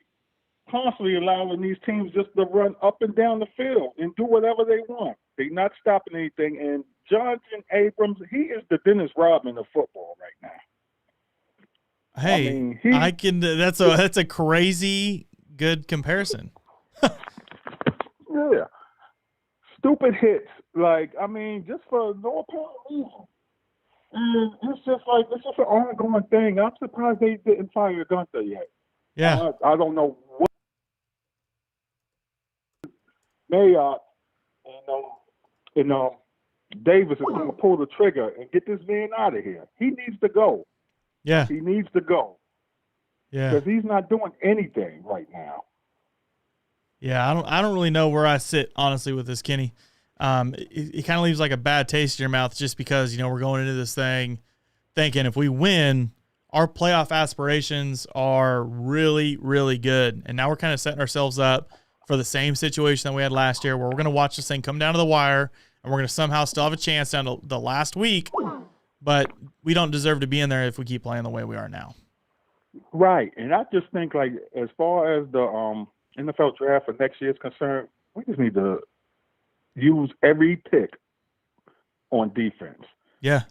allowing these teams just to run up and down the field and do whatever they want. They're not stopping anything. And Jonathan Abrams, he is the Dennis Rodman of football right now. Hey, that's a crazy good comparison. Yeah. Stupid hits. Just for no apparent reason. And it's just an ongoing thing. I'm surprised they didn't fire Guenther yet. Yeah. I don't know what Mayock and Davis is going to pull the trigger and get this man out of here. He needs to go. Yeah. He needs to go. Yeah. Because he's not doing anything right now. Yeah, I don't really know where I sit, honestly, with this, Kenny. It kind of leaves like a bad taste in your mouth just because, we're going into this thing thinking if we win, our playoff aspirations are really, really good. And now we're kind of setting ourselves up for the same situation that we had last year where we're going to watch this thing come down to the wire and we're going to somehow still have a chance down to the last week, but we don't deserve to be in there if we keep playing the way we are now. Right. And I just think, as far as the NFL draft for next year is concerned, we just need to use every pick on defense. Yeah.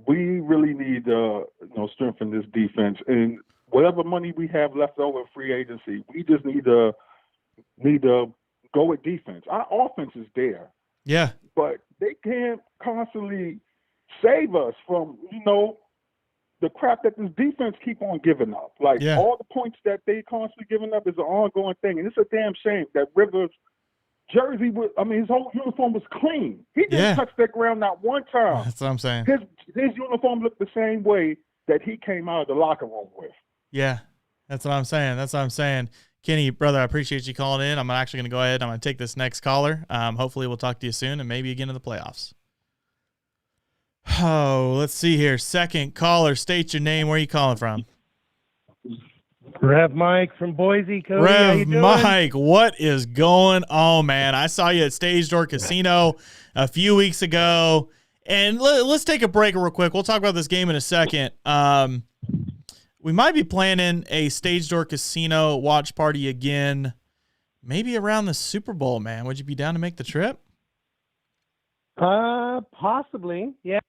We really need to strengthen this defense. And whatever money we have left over in free agency, we just need to go with defense. Our offense is there. Yeah. But they can't constantly save us from, the crap that this defense keep on giving up. Like, all the points that they constantly giving up is an ongoing thing. And it's a damn shame that Rivers' jersey his whole uniform was clean. He didn't touch that ground not one time. That's what I'm saying. His uniform looked the same way that he came out of the locker room with. Yeah, that's what I'm saying. Kenny, brother, I appreciate you calling in. I'm actually going to go ahead. I'm going to take this next caller. Hopefully we'll talk to you soon and maybe again in the playoffs. Oh, let's see here. Second caller, state your name. Where are you calling from? Rev Mike from Boise, Cody. Rev Mike, what is going on, man? I saw you at Stage Door Casino a few weeks ago. And let's take a break real quick. We'll talk about this game in a second. We might be planning a Stage Door Casino watch party again, maybe around the Super Bowl, man. Would you be down to make the trip? Possibly, yeah.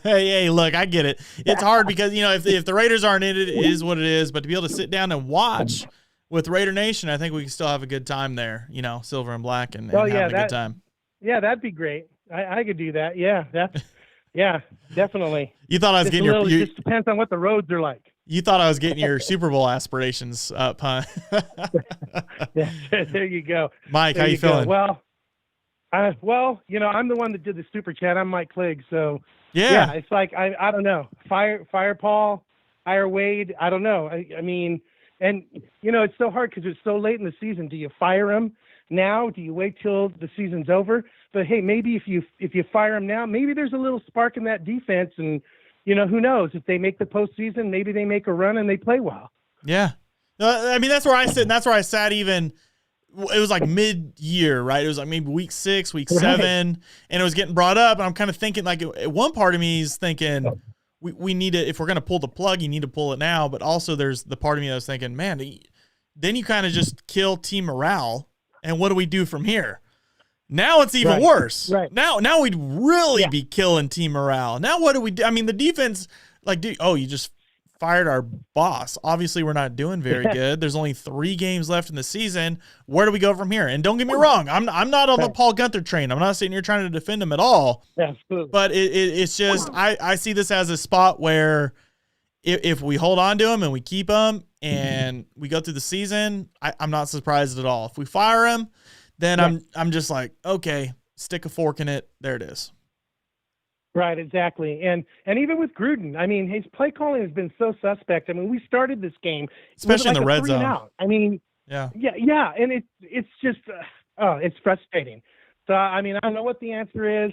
Hey, look, I get it. It's hard because, if the Raiders aren't in it, it is what it is. But to be able to sit down and watch with Raider Nation, I think we can still have a good time there, silver and black and having a good time. Yeah, that'd be great. I could do that. Yeah, yeah, definitely. You thought I was getting it just depends on what the roads are like. You thought I was getting your Super Bowl aspirations up, huh? Yeah, there you go. Mike, how you feeling? Well, I'm the one that did the super chat. I'm Mike Clegg, so yeah, it's like I don't know. Fire Paul, hire Wade. I don't know. I mean, and it's so hard because it's so late in the season. Do you fire him now? Do you wait till the season's over? But hey, maybe if you fire him now, maybe there's a little spark in that defense, and who knows? If they make the postseason, maybe they make a run and they play well. Yeah, that's where I sit, and that's where I sat even. It was like mid-year, right? It was like maybe week 6, week 7, and it was getting brought up. And I'm kind of thinking, like, one part of me is thinking we need to, if we're going to pull the plug, you need to pull it now. But also there's the part of me that was thinking, man, then you kind of just kill team morale. And what do we do from here? Now it's even worse. Right. Now we'd really be killing team morale. Now what do we do? I mean, the defense, you just fired our boss. Obviously, we're not doing very good. There's only 3 games left in the season. Where do we go from here? And don't get me wrong, I'm not on the Paul Gunther train. I'm not sitting here trying to defend him at all. Absolutely. But it's just I see this as a spot where if we hold on to him and we keep him and we go through the season, I'm not surprised at all. If we fire him, then I'm just like, okay, stick a fork in it. There it is. Right, exactly. And even with Gruden, I mean, his play calling has been so suspect. I mean, we started this game, especially in the red zone. Out. I mean, yeah, and it's just it's frustrating. So I mean, I don't know what the answer is.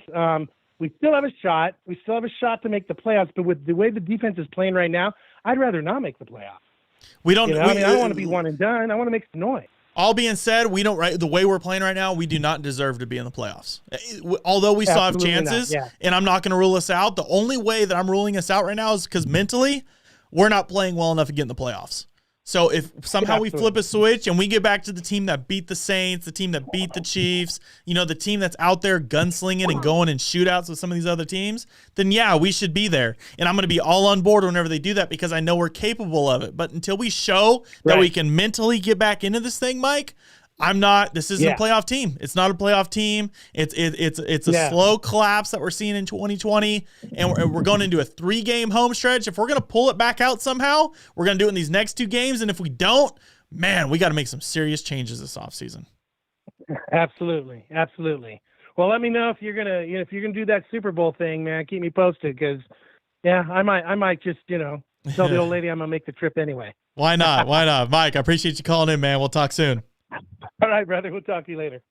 We still have a shot. We still have a shot to make the playoffs, but with the way the defense is playing right now, I'd rather not make the playoffs. We don't. I don't want to be one and done. I want to make some noise. All being said, we don't. The way we're playing right now, we do not deserve to be in the playoffs. Although we still have chances, and I'm not going to rule us out. The only way that I'm ruling us out right now is because mentally, we're not playing well enough to get in the playoffs. So if somehow we flip a switch and we get back to the team that beat the Saints, the team that beat the Chiefs, the team that's out there gunslinging and going in shootouts with some of these other teams, then yeah, we should be there. And I'm going to be all on board whenever they do that because I know we're capable of it. But until we show that we can mentally get back into this thing, Mike, I'm not. This isn't a playoff team. It's not a playoff team. It's a slow collapse that we're seeing in 2020, and we're going into a 3-game home stretch. If we're gonna pull it back out somehow, we're gonna do it in these next 2 games. And if we don't, man, we got to make some serious changes this offseason. Absolutely. Well, let me know if you're gonna do that Super Bowl thing, man. Keep me posted because I might just tell the old lady I'm gonna make the trip anyway. Why not, Mike? I appreciate you calling in, man. We'll talk soon. All right, brother. We'll talk to you later.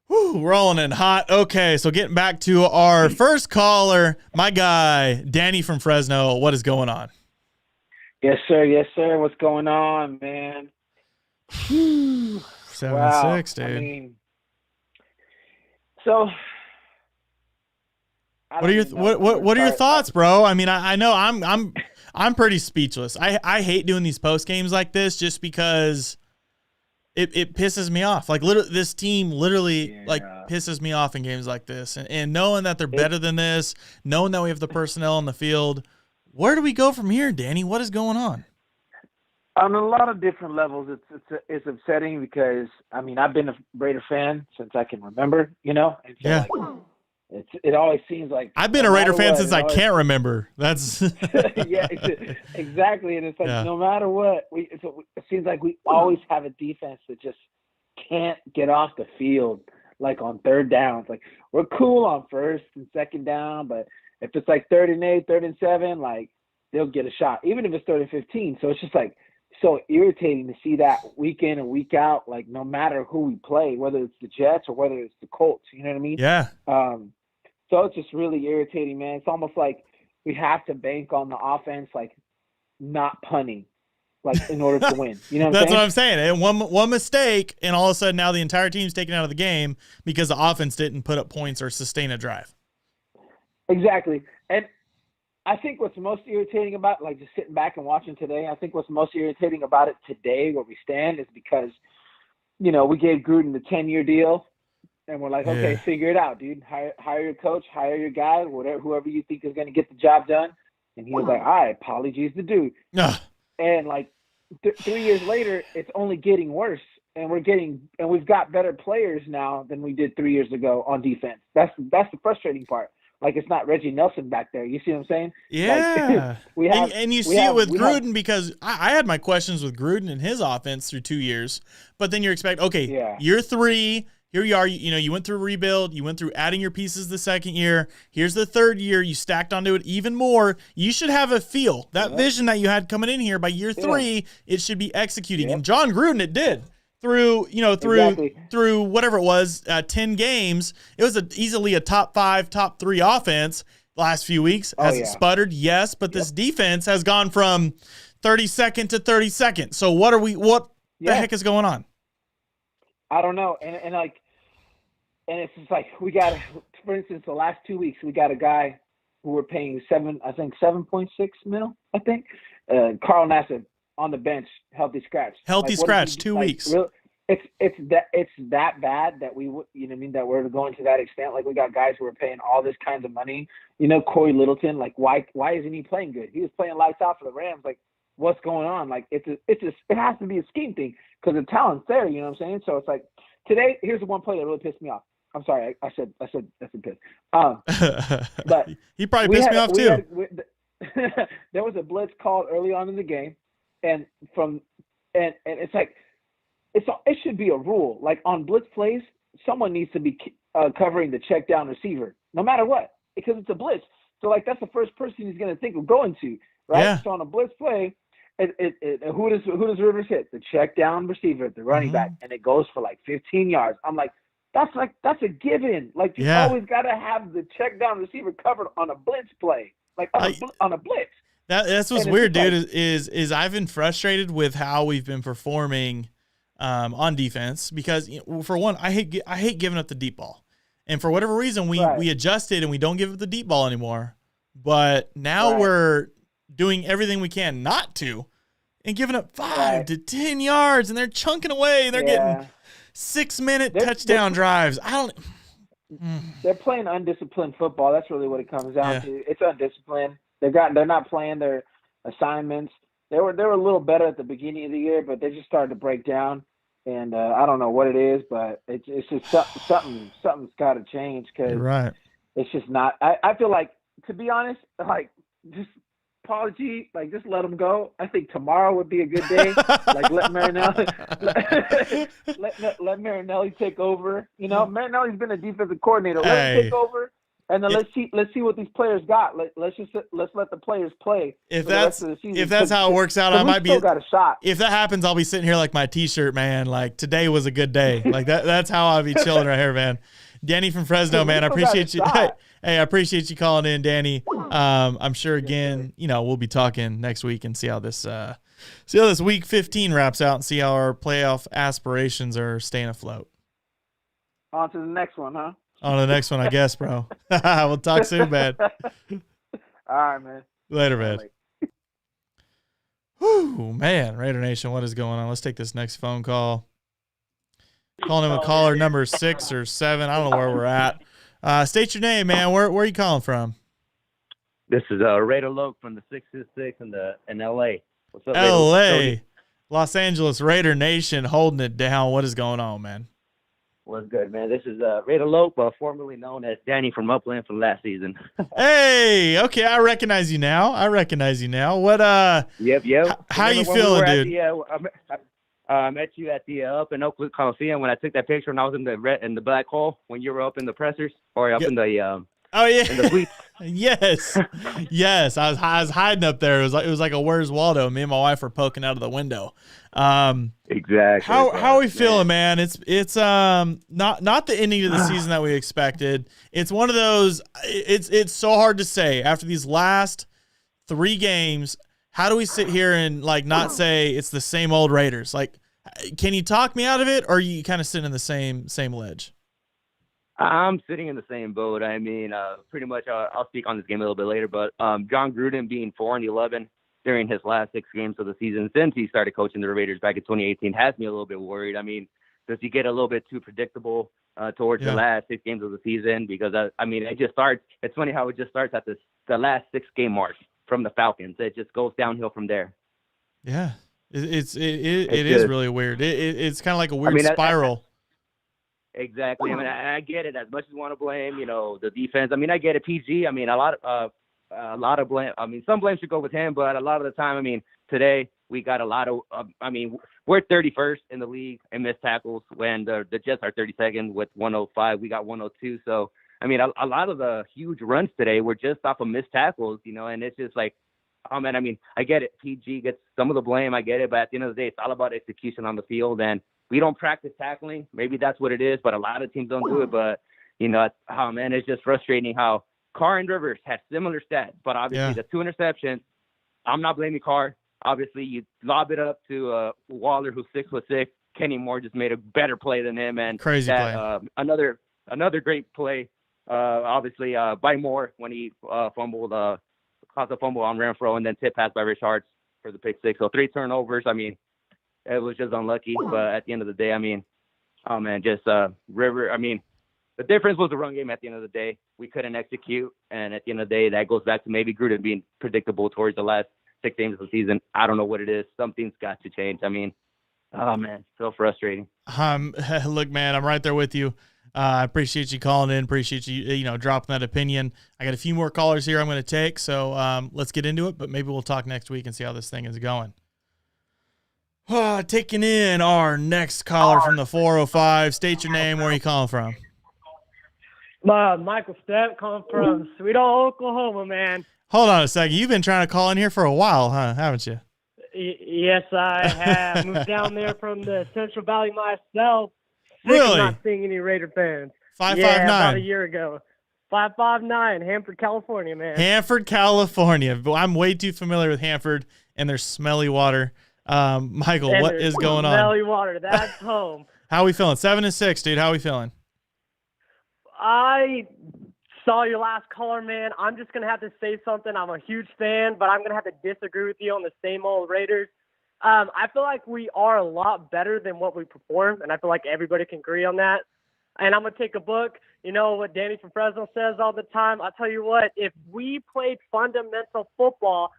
Whew, rolling in hot. Okay, so getting back to our first caller, my guy, Danny from Fresno. What is going on? Yes, sir. What's going on, man? 7-6, dude. I mean, so what are your thoughts, bro? I mean, I know I'm pretty speechless. I hate doing these post games like this just because it pisses me off. Like this team literally pisses me off in games like this. And knowing that they're better than this, knowing that we have the personnel on the field, where do we go from here, Danny? What is going on? On a lot of different levels, it's upsetting because I mean I've been a Raider fan since I can remember, and so it always seems like I've been a Raider fan since I can't remember. That's yeah, exactly. And it's like no matter what, it seems like we always have a defense that just can't get off the field. Like on third downs, like we're cool on first and second down, but if it's like 3rd and 8, 3rd and 7, like they'll get a shot, even if it's 3rd and 15. So it's just like so irritating to see that week in and week out. Like no matter who we play, whether it's the Jets or whether it's the Colts, you know what I mean? Yeah. So it's just really irritating, man. It's almost like we have to bank on the offense, like not punting. Like in order to win, you know what I'm saying? That's what I'm saying. And one mistake, and all of a sudden now the entire team's taken out of the game because the offense didn't put up points or sustain a drive. Exactly. And I think what's most irritating about, like just sitting back and watching today, I think what's most irritating about it today, where we stand, is because, we gave Gruden the 10-year deal, and we're like, okay, figure it out, dude. Hire your coach, hire your guy, whoever you think is going to get the job done. And he was like, all right, Paulie G's the dude. And like 3 years later, it's only getting worse, and we've got better players now than we did 3 years ago on defense. That's the frustrating part. Like it's not Reggie Nelson back there. You see what I'm saying? Yeah. Like, and you see it with Gruden because I had my questions with Gruden and his offense through 2 years, but then you're expecting, year 3. Here you are, you went through rebuild, you went through adding your pieces the second year. Here's the third year, you stacked onto it even more. You should have a feel. That vision that you had coming in here by year 3, it should be executing. And John Gruden, it did. Through whatever it was, 10 games, it was easily a top 5, top 3 offense last few weeks. Has it sputtered? Yes, but this defense has gone from 32nd to 32nd. So what the heck is going on? I don't know. And it's just like we got, for instance, the last 2 weeks, we got a guy who we're paying 7.6 mil, I think. Carl Nassib on the bench, healthy scratch. Scratch, 2 weeks. It's that bad that we would, that we're going to that extent. Like we got guys who are paying all this kinds of money. Corey Littleton, like why isn't he playing good? He was playing lights out for the Rams. Like what's going on? Like it has to be a scheme thing because the talent's there. You know what I'm saying? So it's like today. Here's the one play that really pissed me off. I'm sorry, I said piss. But he probably pissed me off too. There was a blitz called early on in the game, and it's like it should be a rule. Like on blitz plays, someone needs to be covering the check down receiver, no matter what, because it's a blitz. So like that's the first person he's going to think of going to, right? Yeah. So on a blitz play, who does Rivers hit? The check down receiver, the running back, and it goes for like 15 yards. I'm like, that's a given. Like you always got to have the check down receiver covered on a blitz play, like on a blitz. That's what's weird, dude. Is I've been frustrated with how we've been performing on defense because for one, I hate giving up the deep ball, and for whatever reason we adjusted and we don't give up the deep ball anymore. But now we're doing everything we can not to, and giving up 5 to 10 yards, and they're chunking away. They're getting 6-minute touchdown drives. They're playing undisciplined football. That's really what it comes down to. It's undisciplined. They're not playing their assignments. They were a little better at the beginning of the year, but they just started to break down. And I don't know what it is, but it's just something's got to change because it's just not. I feel like, to be honest, like just apology, like just let them go. I think tomorrow would be a good day. Like let Marinelli let Marinelli take over. Marinelli's been a defensive coordinator. Let him take over. And then let's see what these players got. Let's let the players play. If that's how it works out, I might be. Got a shot. If that happens, I'll be sitting here like my T-shirt, man. Like today was a good day. Like that's how I'll be chilling right here, man. Danny from Fresno, man. I appreciate you. Hey, I appreciate you calling in, Danny. I'm sure again, we'll be talking next week and see how this week 15 wraps out and see how our playoff aspirations are staying afloat. On to the next one, huh? On to the next one, I guess, bro. We'll talk soon, man. All right, man. Later, man. Whew, man. Raider Nation, what is going on? Let's take this next phone call. Calling him a caller number 6 or 7. I don't know where we're at. State your name, man. Where are you calling from? This is Raider Loke from the 626 in L.A. What's up, L.A. Los Angeles Raider Nation holding it down. What is going on, man? What's good, man? This is Raider Lope, formerly known as Danny from Upland from last season. Hey, okay, I recognize you now. What Yep. How you Remember when feeling, we were dude? I met you at the up in Oakland Coliseum when I took that picture when I was in the red and the black hole when you were up in the pressers or up Yep. in the Oh yeah. in the suites. Yes. I was hiding up there. It was like a Where's Waldo. Me and my wife were poking out of the window. Exactly. How are we feeling, man? It's not the ending of the season that we expected. It's one of those. It's so hard to say after these last 3 games. How do we sit here and like not say it's the same old Raiders? Like, can you talk me out of it, or are you kind of sitting in the same ledge? I'm sitting in the same boat. I mean, pretty much. I'll speak on this game a little bit later, but John Gruden being 4-11 during his last 6 games of the season since he started coaching the Raiders back in 2018 has me a little bit worried. I mean, does he get a little bit too predictable towards the last 6 games of the season? Because I mean, it just starts. It's funny how it just starts at the last 6 game mark from the Falcons. It just goes downhill from there. Yeah, it is really weird. It's kind of like a weird spiral. Exactly. I mean, I get it. As much as you want to blame, the defense. I mean, I get it. PG. I mean, a lot of blame. I mean, some blame should go with him, but a lot of the time, I mean, today we got a lot of. I mean, we're 31st in the league in missed tackles when the Jets are 32nd with 105. We got 102. So, I mean, a lot of the huge runs today were just off of missed tackles, and it's just like, oh man, I mean, I get it. PG gets some of the blame. I get it. But at the end of the day, it's all about execution on the field. And we don't practice tackling. Maybe that's what it is, but a lot of teams don't do it. But, oh man, it's just frustrating how Carr and Rivers had similar stats, but obviously the 2 interceptions, I'm not blaming Carr. Obviously, you lob it up to Waller, who's 6'6". Kenny Moore just made a better play than him. And crazy play. Another great play, obviously, by Moore when he caused a fumble on Renfro and then tip pass by Rich Hartz for the pick 6. So 3 turnovers. I mean, it was just unlucky. But at the end of the day, I mean, oh man, just River. I mean, the difference was the run game at the end of the day. We couldn't execute. And at the end of the day, that goes back to maybe Gruden being predictable towards the last 6 games of the season. I don't know what it is. Something's got to change. I mean, oh man, so frustrating. Look, man, I'm right there with you. I appreciate you calling in. Appreciate you, dropping that opinion. I got a few more callers here I'm going to take. So let's get into it, but maybe we'll talk next week and see how this thing is going. Taking in our next caller from the 405. State your name. Where are you calling from? Michael Stepp, calling from Sweet Old Oklahoma, man. Hold on a second. You've been trying to call in here for a while, huh? Haven't you? Yes, I have. Moved down there from the Central Valley myself. Really? Not seeing any Raider fans. 559. About a year ago. 559, Hanford, California, man. Hanford, California. I'm way too familiar with Hanford and their smelly water. Michael, and what is going on? Smelly water. That's home. How we feeling? 7-6, dude. How we feeling? I saw your last caller, man. I'm just going to have to say something. I'm a huge fan, but I'm going to have to disagree with you on the same old Raiders. I feel like we are a lot better than what we perform, and I feel like everybody can agree on that. And I'm going to take a book. You know what Danny from Fresno says all the time? I'll tell you what, if we played fundamental football,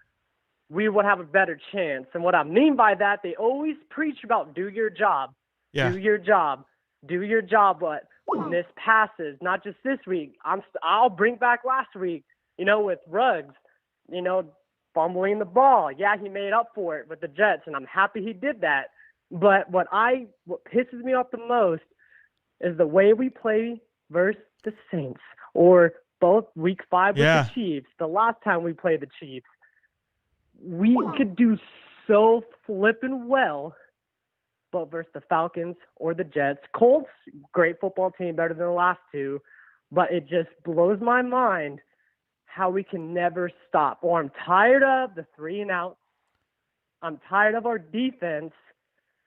we would have a better chance. And what I mean by that, they always preach about do your job. Yeah. Do your job. Do your job, but miss passes, not just this week. I'll bring back last week, with Ruggs, fumbling the ball. Yeah, he made up for it with the Jets, and I'm happy he did that. But what pisses me off the most is the way we play versus the Saints, or both week 5 with the Chiefs. The last time we played the Chiefs, we could do so flippin' well, but versus the Falcons or the Jets. Colts, great football team, better than the last 2, but it just blows my mind how we can never stop. Or I'm tired of the 3 and out. I'm tired of our defense.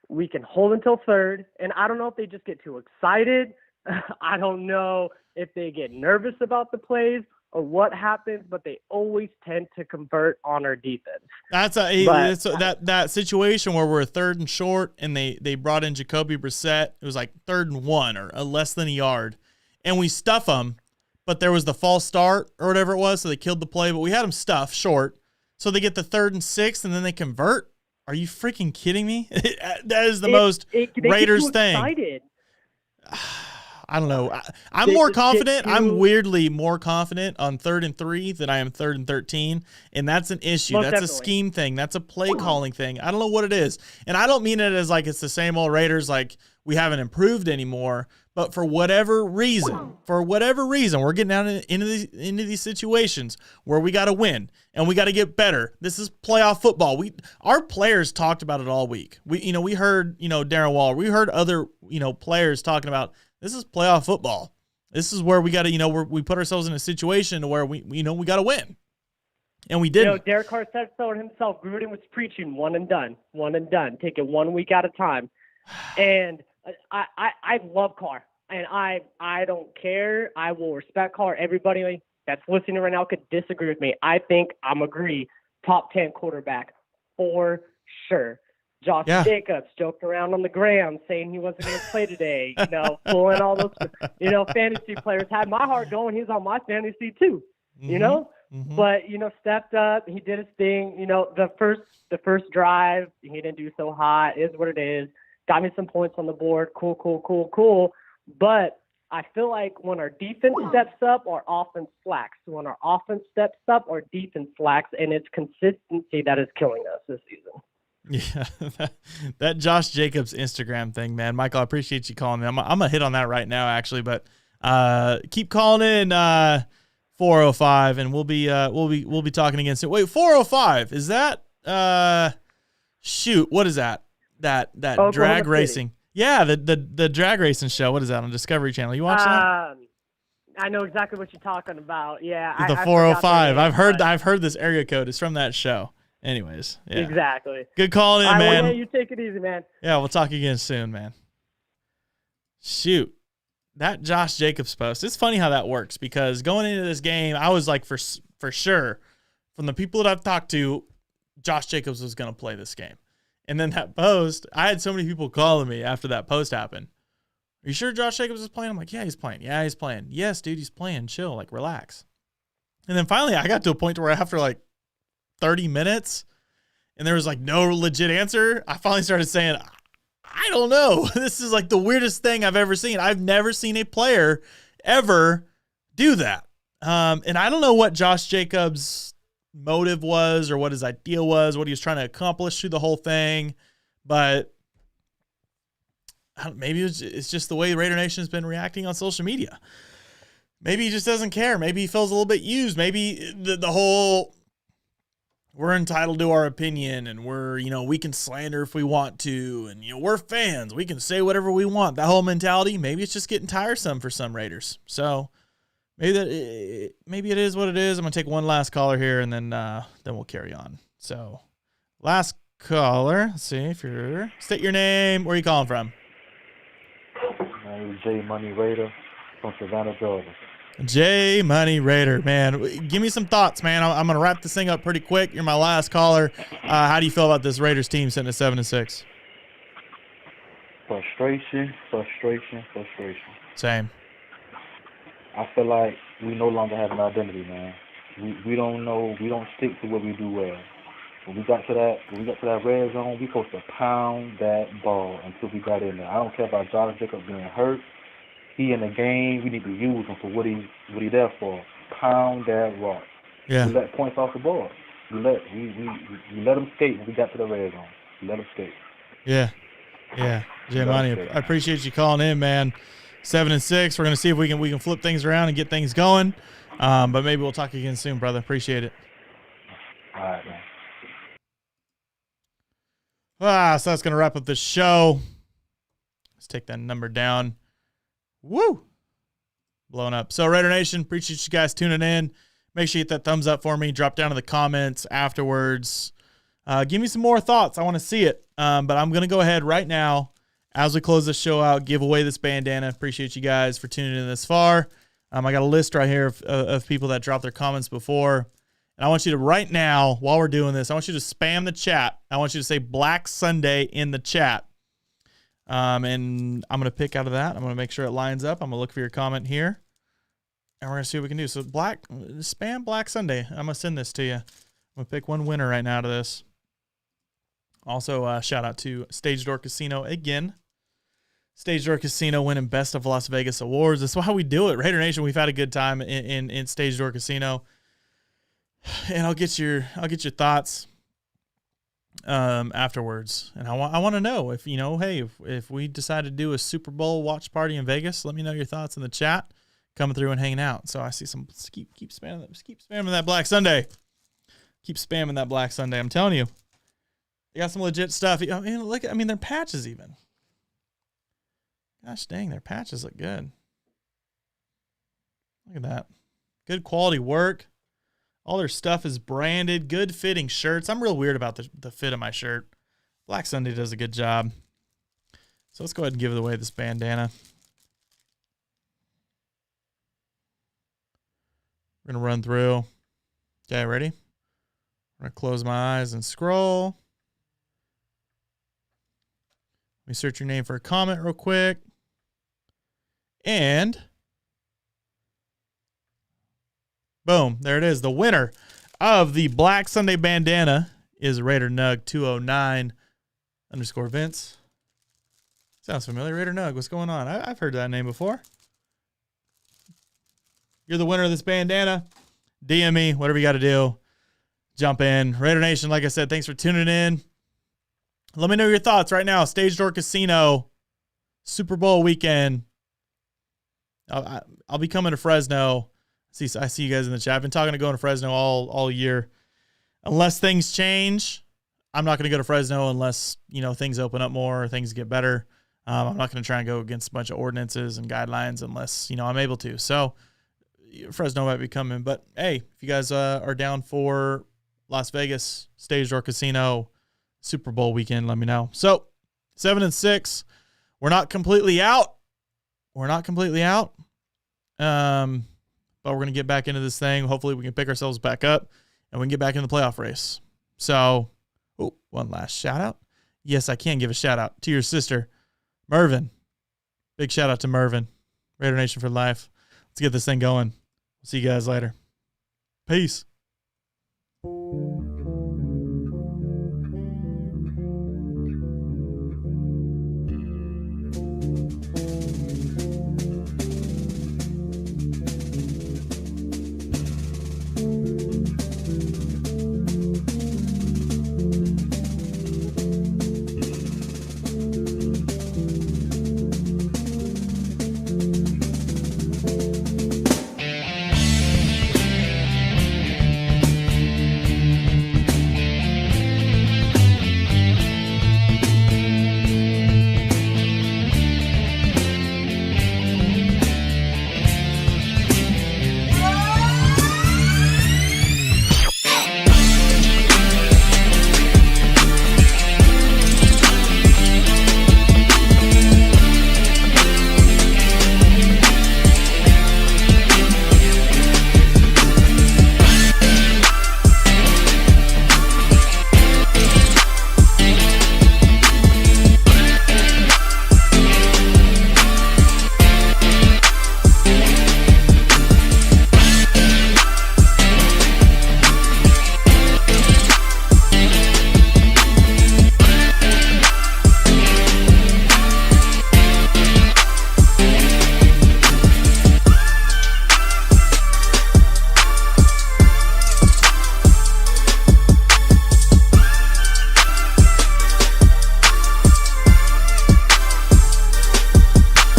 We can hold until 3rd, and I don't know if they just get too excited. I don't know if they get nervous about the plays or what happens, but they always tend to convert on our defense. That's that situation where we're 3rd and short, and they brought in Jacoby Brissett. It was like 3rd and 1 or less than a yard, and we stuff them. But there was the false start or whatever it was, so they killed the play. But we had them stuffed short, so they get the 3rd and 6, and then they convert. Are you freaking kidding me? That is the most Raiders thing. I don't know. I'm more confident. you- I'm weirdly more confident on 3rd and 3 than I am 3rd and 13. And that's an issue. Most That's definitely. a scheme thing. That's a play calling thing. I don't know what it is. And I don't mean it as like it's the same old Raiders, like we haven't improved anymore. But for whatever reason, we're getting down into these situations where we got to win and we got to get better. This is playoff football. Our players talked about it all week. We heard, Darren Waller. We heard other, players talking about this is playoff football. This is where we got to, we put ourselves in a situation where we got to win. And we didn't. Derek Carr said so himself. Gruden was preaching one and done. Take it 1 week at a time. And I love Carr, and I don't care. I will respect Carr. Everybody that's listening right now could disagree with me. I think I'm agree. Top 10 quarterback for sure. Josh Jacobs joked around on the gram saying he wasn't going to play today. Pulling all those, fantasy players had my heart going. He was on my fantasy too. Mm-hmm. But stepped up. He did his thing. The first drive he didn't do so hot. Is what it is. Got me some points on the board. Cool. But I feel like when our defense steps up, our offense slacks. When our offense steps up, our defense slacks, and it's consistency that is killing us this season. Yeah, that Josh Jacobs Instagram thing, man. Michael, I appreciate you calling me. I'm gonna hit on that right now, actually. But keep calling in 405, and we'll be talking again soon. Wait, 405 is that? Shoot, what is that? That drag racing. Yeah, the drag racing show. What is that on Discovery Channel? You watch that? I know exactly what you're talking about. Yeah, the 405. I've heard this area code is from that show. Anyways, yeah. Exactly. Good calling in, man. Well, you take it easy, man. Yeah, we'll talk again soon, man. Shoot, that Josh Jacobs post. It's funny how that works because going into this game, I was like, for sure, from the people that I've talked to, Josh Jacobs was going to play this game. And then that post, I had so many people calling me after that post happened. Are you sure Josh Jacobs is playing? I'm like, yeah, he's playing. Yeah, he's playing. Yes, dude, he's playing. Chill, like, relax. And then finally, I got to a point where after like 30 minutes, and there was like no legit answer, I finally started saying, I don't know. This is like the weirdest thing I've ever seen. I've never seen a player ever do that. And I don't know what Josh Jacobs' motive was or what his idea was, what he was trying to accomplish through the whole thing. But maybe it's just the way Raider Nation has been reacting on social media. Maybe he just doesn't care. Maybe he feels a little bit used. Maybe the whole we're entitled to our opinion and we can slander if we want to. And, we're fans. We can say whatever we want. That whole mentality, maybe it's just getting tiresome for some Raiders. So maybe it is what it is. I'm going to take one last caller here and then we'll carry on. So last caller, let's see if state your name. Where are you calling from? My name is J Money Raider from Savannah, Georgia. J Money Raider, man. Give me some thoughts, man. I'm going to wrap this thing up pretty quick. You're my last caller. How do you feel about this Raiders team sitting at 7-6? Frustration. Same. I feel like we no longer have an identity, man. We don't know. We don't stick to what we do well. When we got to that red zone, we supposed to pound that ball until we got in there. I don't care about Josh Jacobs being hurt. He in the game. We need to use him for what he there for. Pound that rock. Yeah. We let points off the board. We let him skate when we got to the red zone. We let him skate. Yeah. Jay Money, I appreciate you calling in, man. 7-6. We're gonna see if we can flip things around and get things going. But maybe we'll talk again soon, brother. Appreciate it. All right, man. So that's gonna wrap up the show. Let's take that number down. Woo! Blowing up. So Raider Nation, appreciate you guys tuning in. Make sure you hit that thumbs up for me. Drop down in the comments afterwards. Give me some more thoughts. I want to see it. But I'm going to go ahead right now as we close this show out, give away this bandana. Appreciate you guys for tuning in this far. I got a list right here of people that dropped their comments before. And I want you to, right now, while we're doing this, I want you to spam the chat. I want you to say Black Sunday in the chat. And I'm going to pick out of that. I'm going to make sure it lines up. I'm going to look for your comment here. And we're going to see what we can do. So spam Black Sunday. I'm going to send this to you. I'm going to pick one winner right now out of this. Also, shout out to Stage Door Casino again. Stage Door Casino winning Best of Las Vegas awards. That's how we do it. Raider Nation, we've had a good time in Stage Door Casino. And I'll get your thoughts afterwards. And I want to know if, hey, if we decide to do a Super Bowl watch party in Vegas, let me know your thoughts in the chat. Coming through and hanging out. So I see some keep spamming that Black Sunday. Keep spamming that Black Sunday. I'm telling you. They got some legit stuff. Their patches even. Gosh dang, their patches look good. Look at that. Good quality work. All their stuff is branded. Good fitting shirts. I'm real weird about the fit of my shirt. Black Sunday does a good job. So let's go ahead and give away this bandana. We're going to run through. Okay, ready? I'm going to close my eyes and scroll. Let me search your name for a comment real quick. And boom, there it is. The winner of the Black Sunday bandana is Raider Nug 209 _ Vince. Sounds familiar. Raider Nug, what's going on? I've heard that name before. You're the winner of this bandana. DM me, whatever you got to do. Jump in. Raider Nation, like I said, thanks for tuning in. Let me know your thoughts right now. Stage Door Casino, Super Bowl weekend. I'll be coming to Fresno. I see you guys in the chat. I've been talking to going to Fresno all year. Unless things change, I'm not going to go to Fresno unless, things open up more or things get better. I'm not going to try and go against a bunch of ordinances and guidelines unless, I'm able to. So Fresno might be coming. But, hey, if you guys are down for Las Vegas, Stage Door Casino, Super Bowl weekend, let me know. So 7-6. We're not completely out. But we're going to get back into this thing. Hopefully we can pick ourselves back up and we can get back in the playoff race. So, one last shout out. Yes, I can give a shout out to your sister, Mervin. Big shout out to Mervin. Raider Nation for life. Let's get this thing going. See you guys later. Peace.